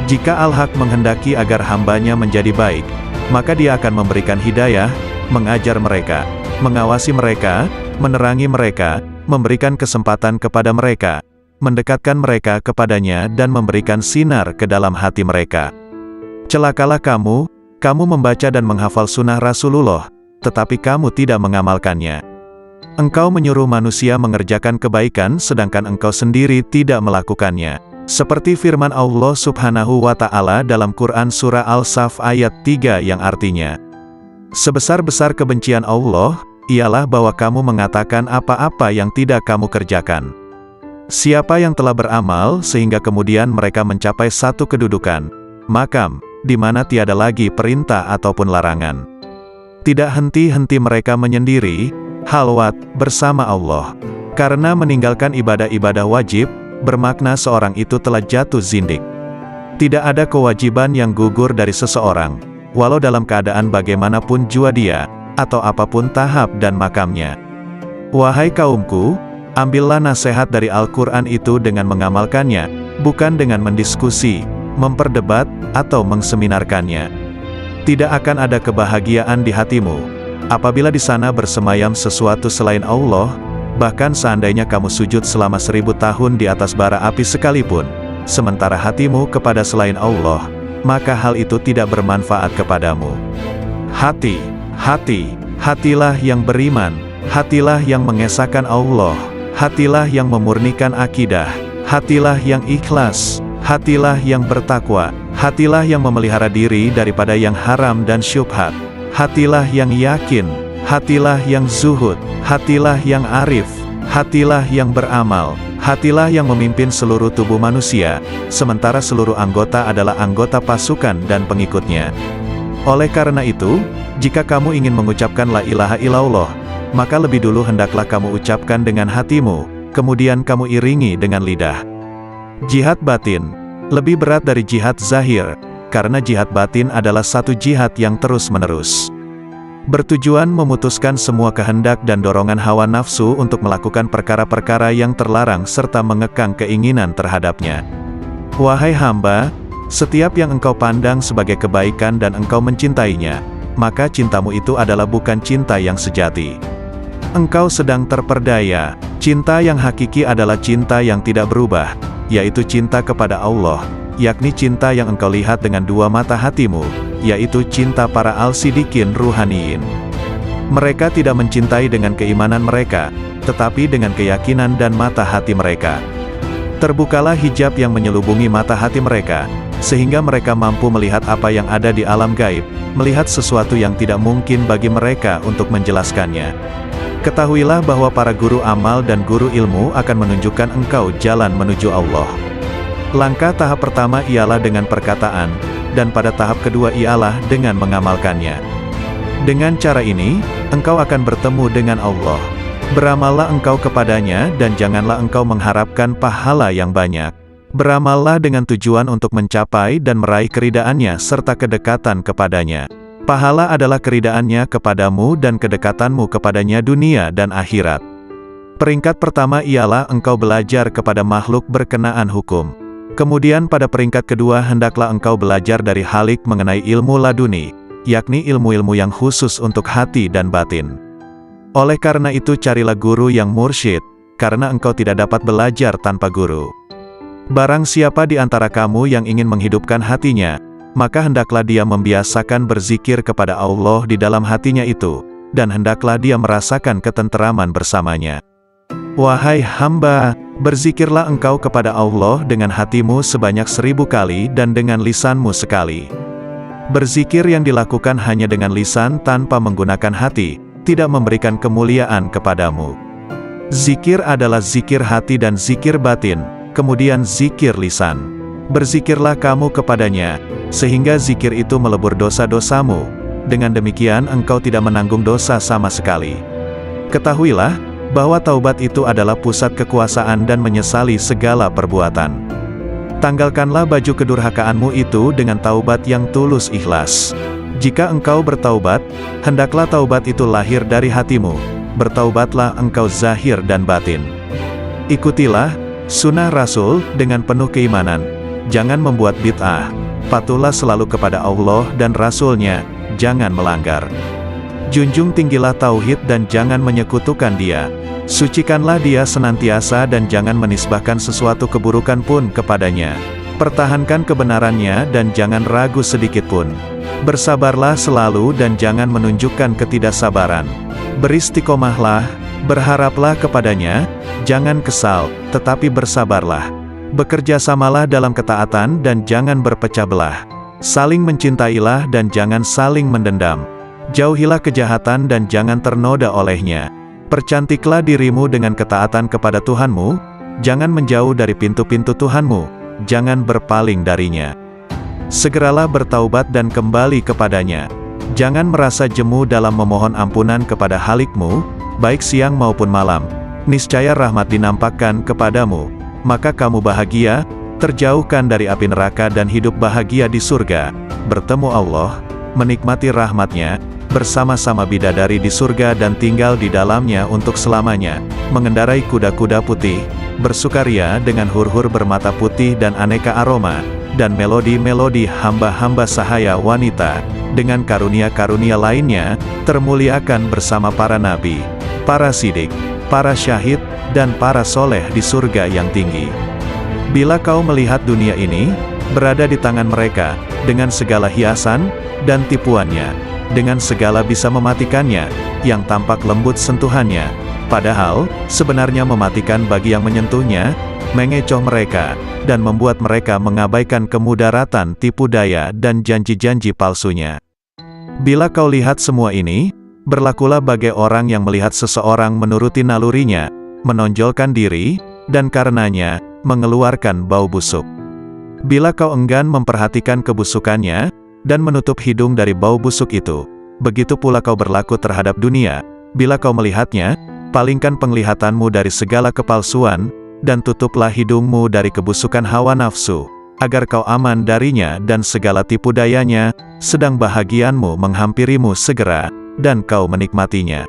Jika Al-Haq menghendaki agar hambanya menjadi baik, maka Dia akan memberikan hidayah, mengajar mereka, mengawasi mereka, menerangi mereka, memberikan kesempatan kepada mereka, mendekatkan mereka kepadanya dan memberikan sinar ke dalam hati mereka. Celakalah kamu membaca dan menghafal sunnah Rasulullah, tetapi kamu tidak mengamalkannya. Engkau menyuruh manusia mengerjakan kebaikan sedangkan engkau sendiri tidak melakukannya. Seperti firman Allah Subhanahu wa Ta'ala dalam Quran Surah Al-Saf ayat 3 yang artinya, sebesar-besar kebencian Allah, ialah bahwa kamu mengatakan apa-apa yang tidak kamu kerjakan. Siapa yang telah beramal sehingga kemudian mereka mencapai satu kedudukan, makam, di mana tiada lagi perintah ataupun larangan. Tidak henti-henti mereka menyendiri, halwat, bersama Allah. Karena meninggalkan ibadah-ibadah wajib, bermakna seorang itu telah jatuh zindik. Tidak ada kewajiban yang gugur dari seseorang, walau dalam keadaan bagaimanapun jua dia, atau apapun tahap dan makamnya. Wahai kaumku, ambillah nasihat dari Al-Quran itu dengan mengamalkannya, bukan dengan mendiskusi, memperdebat, atau mengseminarkannya. Tidak akan ada kebahagiaan di hatimu, apabila di sana bersemayam sesuatu selain Allah, bahkan seandainya kamu sujud selama 1000 tahun di atas bara api sekalipun, sementara hatimu kepada selain Allah, maka hal itu tidak bermanfaat kepadamu. Hatilah yang beriman, hatilah yang mengesahkan Allah, hatilah yang memurnikan akidah, hatilah yang ikhlas, hatilah yang bertakwa, hatilah yang memelihara diri daripada yang haram dan syubhat, hatilah yang yakin, hatilah yang zuhud, hatilah yang arif, hatilah yang beramal, hatilah yang memimpin seluruh tubuh manusia, sementara seluruh anggota adalah anggota pasukan dan pengikutnya. Oleh karena itu, jika kamu ingin mengucapkan la ilaha illallah, maka lebih dulu hendaklah kamu ucapkan dengan hatimu, kemudian kamu iringi dengan lidah. Jihad batin lebih berat dari jihad zahir, karena jihad batin adalah satu jihad yang terus-menerus. Bertujuan memutuskan semua kehendak dan dorongan hawa nafsu untuk melakukan perkara-perkara yang terlarang serta mengekang keinginan terhadapnya. Wahai hamba, setiap yang engkau pandang sebagai kebaikan dan engkau mencintainya, maka cintamu itu adalah bukan cinta yang sejati. Engkau sedang terperdaya. Cinta yang hakiki adalah cinta yang tidak berubah, yaitu cinta kepada Allah, yakni cinta yang engkau lihat dengan dua mata hatimu, yaitu cinta para al-sidikin ruhaniyin. Mereka tidak mencintai dengan keimanan mereka, tetapi dengan keyakinan dan mata hati mereka. Terbukalah hijab yang menyelubungi mata hati mereka, sehingga mereka mampu melihat apa yang ada di alam gaib, melihat sesuatu yang tidak mungkin bagi mereka untuk menjelaskannya. Ketahuilah bahwa para guru amal dan guru ilmu akan menunjukkan engkau jalan menuju Allah. Langkah tahap pertama ialah dengan perkataan, dan pada tahap kedua ialah dengan mengamalkannya. Dengan cara ini, engkau akan bertemu dengan Allah. Beramallah engkau kepadanya dan janganlah engkau mengharapkan pahala yang banyak. Beramallah dengan tujuan untuk mencapai dan meraih keridaannya serta kedekatan kepadanya. Pahala adalah keridaannya kepadamu dan kedekatanmu kepadanya dunia dan akhirat. Peringkat pertama ialah engkau belajar kepada makhluk berkenaan hukum. Kemudian pada peringkat kedua hendaklah engkau belajar dari Halik mengenai ilmu laduni, yakni ilmu-ilmu yang khusus untuk hati dan batin. Oleh karena itu carilah guru yang mursyid, karena engkau tidak dapat belajar tanpa guru. Barang siapa di antara kamu yang ingin menghidupkan hatinya, maka hendaklah dia membiasakan berzikir kepada Allah di dalam hatinya itu, dan hendaklah dia merasakan ketenteraman bersamanya. Wahai hamba, berzikirlah engkau kepada Allah dengan hatimu sebanyak 1000 kali dan dengan lisanmu sekali. Berzikir yang dilakukan hanya dengan lisan tanpa menggunakan hati, tidak memberikan kemuliaan kepadamu. Zikir adalah zikir hati dan zikir batin, kemudian zikir lisan. Berzikirlah kamu kepadanya, sehingga zikir itu melebur dosa-dosamu. Dengan demikian engkau tidak menanggung dosa sama sekali. Ketahuilah, bahwa taubat itu adalah pusat kekuasaan dan menyesali segala perbuatan. Tanggalkanlah baju kedurhakaanmu itu dengan taubat yang tulus ikhlas. Jika engkau bertaubat, hendaklah taubat itu lahir dari hatimu. Bertaubatlah engkau zahir dan batin. Ikutilah sunnah Rasul dengan penuh keimanan. Jangan membuat bid'ah. Patuhlah selalu kepada Allah dan Rasul-Nya, jangan melanggar. Junjung tinggilah tauhid dan jangan menyekutukan Dia. Sucikanlah Dia senantiasa dan jangan menisbahkan sesuatu keburukan pun kepadanya. Pertahankan kebenarannya dan jangan ragu sedikit pun. Bersabarlah selalu dan jangan menunjukkan ketidaksabaran. Beristiqomahlah, berharaplah kepadanya, jangan kesal, tetapi bersabarlah. Bekerjasamalah dalam ketaatan dan jangan berpecah belah. Saling mencintailah dan jangan saling mendendam. Jauhilah kejahatan dan jangan ternoda olehnya. Percantiklah dirimu dengan ketaatan kepada Tuhanmu, jangan menjauh dari pintu-pintu Tuhanmu, jangan berpaling darinya. Segeralah bertaubat dan kembali kepadanya. Jangan merasa jemu dalam memohon ampunan kepada Halikmu, baik siang maupun malam. Niscaya rahmat dinampakkan kepadamu, maka kamu bahagia, terjauhkan dari api neraka dan hidup bahagia di surga, bertemu Allah, menikmati rahmat-Nya, bersama-sama bidadari di surga dan tinggal di dalamnya untuk selamanya, mengendarai kuda-kuda putih, bersukaria dengan hur-hur bermata putih dan aneka aroma, dan melodi-melodi hamba-hamba sahaya wanita, dengan karunia-karunia lainnya, termuliakan bersama para nabi, para sidik, para syahid, dan para soleh di surga yang tinggi. Bila kau melihat dunia ini, berada di tangan mereka, dengan segala hiasan, dan tipuannya, dengan segala bisa mematikannya, yang tampak lembut sentuhannya, padahal, sebenarnya mematikan bagi yang menyentuhnya, mengecoh mereka, dan membuat mereka mengabaikan kemudaratan tipu daya dan janji-janji palsunya. Bila kau lihat semua ini, berlakulah bagai orang yang melihat seseorang menuruti nalurinya, menonjolkan diri, dan karenanya, mengeluarkan bau busuk. Bila kau enggan memperhatikan kebusukannya, dan menutup hidung dari bau busuk itu, begitu pula kau berlaku terhadap dunia. Bila kau melihatnya, palingkan penglihatanmu dari segala kepalsuan, dan tutuplah hidungmu dari kebusukan hawa nafsu, agar kau aman darinya dan segala tipu dayanya, sedang bahagianmu menghampirimu segera, dan kau menikmatinya.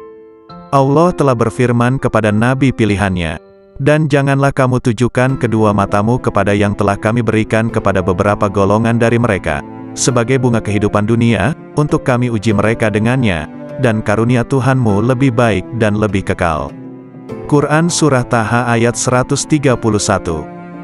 Allah telah berfirman kepada nabi pilihannya, dan janganlah kamu tujukan kedua matamu kepada yang telah kami berikan kepada beberapa golongan dari mereka, sebagai bunga kehidupan dunia, untuk kami uji mereka dengannya, dan karunia Tuhanmu lebih baik dan lebih kekal. Quran Surah Taha ayat 131.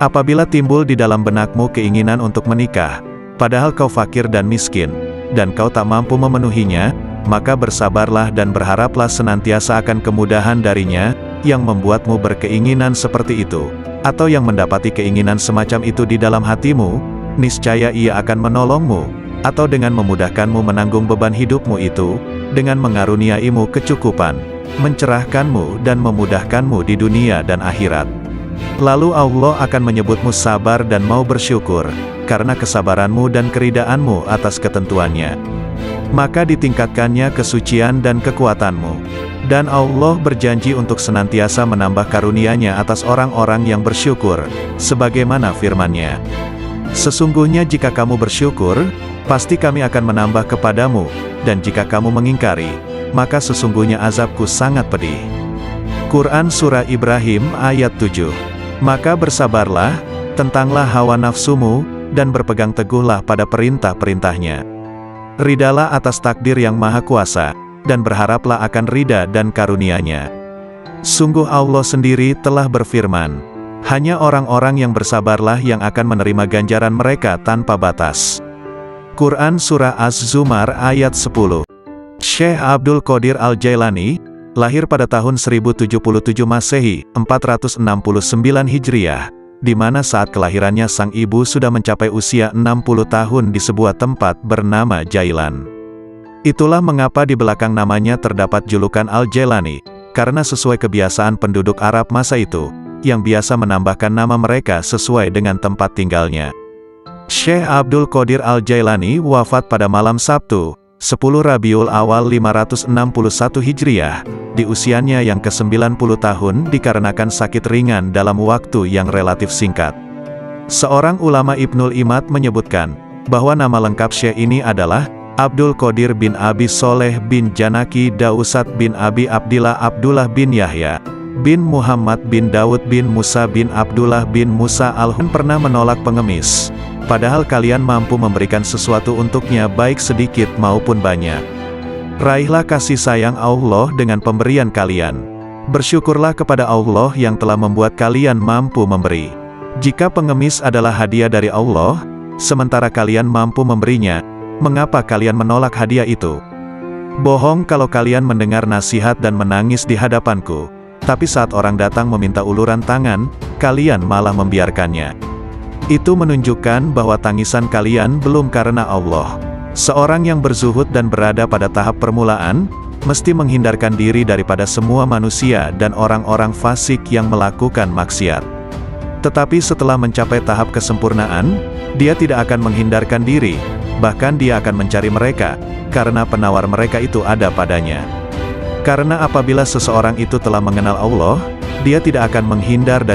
Apabila timbul di dalam benakmu keinginan untuk menikah, padahal kau fakir dan miskin, dan kau tak mampu memenuhinya, maka bersabarlah dan berharaplah senantiasa akan kemudahan darinya, yang membuatmu berkeinginan seperti itu, atau yang mendapati keinginan semacam itu di dalam hatimu, niscaya Ia akan menolongmu, atau dengan memudahkanmu menanggung beban hidupmu itu, dengan mengaruniaimu kecukupan, mencerahkanmu dan memudahkanmu di dunia dan akhirat. Lalu Allah akan menyebutmu sabar dan mau bersyukur, karena kesabaranmu dan keridaanmu atas ketentuannya. Maka ditingkatkannya kesucian dan kekuatanmu. Dan Allah berjanji untuk senantiasa menambah karunia-Nya atas orang-orang yang bersyukur, sebagaimana firman-Nya. Sesungguhnya jika kamu bersyukur, pasti kami akan menambah kepadamu, dan jika kamu mengingkari, maka sesungguhnya azabku sangat pedih. Quran Surah Ibrahim ayat 7. Maka bersabarlah, tentanglah hawa nafsumu, dan berpegang teguhlah pada perintah-perintahnya. Ridalah atas takdir yang maha kuasa, dan berharaplah akan rida dan karunia-Nya. Sungguh Allah sendiri telah berfirman, hanya orang-orang yang bersabarlah yang akan menerima ganjaran mereka tanpa batas. Quran Surah Az-Zumar ayat 10. Syekh Abdul Qadir Al-Jailani, lahir pada tahun 1077 Masehi, 469 Hijriah, di mana saat kelahirannya sang ibu sudah mencapai usia 60 tahun di sebuah tempat bernama Jailan. Itulah mengapa di belakang namanya terdapat julukan Al-Jailani, karena sesuai kebiasaan penduduk Arab masa itu, yang biasa menambahkan nama mereka sesuai dengan tempat tinggalnya. Syekh Abdul Qadir Al-Jailani wafat pada malam Sabtu, 10 Rabiul Awal 561 Hijriah, di usianya yang ke-90 tahun dikarenakan sakit ringan dalam waktu yang relatif singkat. Seorang ulama Ibnul Imad menyebutkan, bahwa nama lengkap Syekh ini adalah, Abdul Qadir bin Abi Soleh bin Janaki Dausat bin Abi Abdillah Abdullah bin Yahya, bin Muhammad bin Daud bin Musa bin Abdullah bin Musa al-Hun pernah menolak pengemis. Padahal kalian mampu memberikan sesuatu untuknya baik sedikit maupun banyak. Raihlah kasih sayang Allah dengan pemberian kalian. Bersyukurlah kepada Allah yang telah membuat kalian mampu memberi. Jika pengemis adalah hadiah dari Allah, sementara kalian mampu memberinya, mengapa kalian menolak hadiah itu? Bohong kalau kalian mendengar nasihat dan menangis di hadapanku, tapi saat orang datang meminta uluran tangan, kalian malah membiarkannya. Itu menunjukkan bahwa tangisan kalian belum karena Allah. Seorang yang berzuhud dan berada pada tahap permulaan, mesti menghindarkan diri daripada semua manusia dan orang-orang fasik yang melakukan maksiat. Tetapi setelah mencapai tahap kesempurnaan, dia tidak akan menghindarkan diri, bahkan dia akan mencari mereka, karena penawar mereka itu ada padanya. Karena apabila seseorang itu telah mengenal Allah, dia tidak akan menghindar dari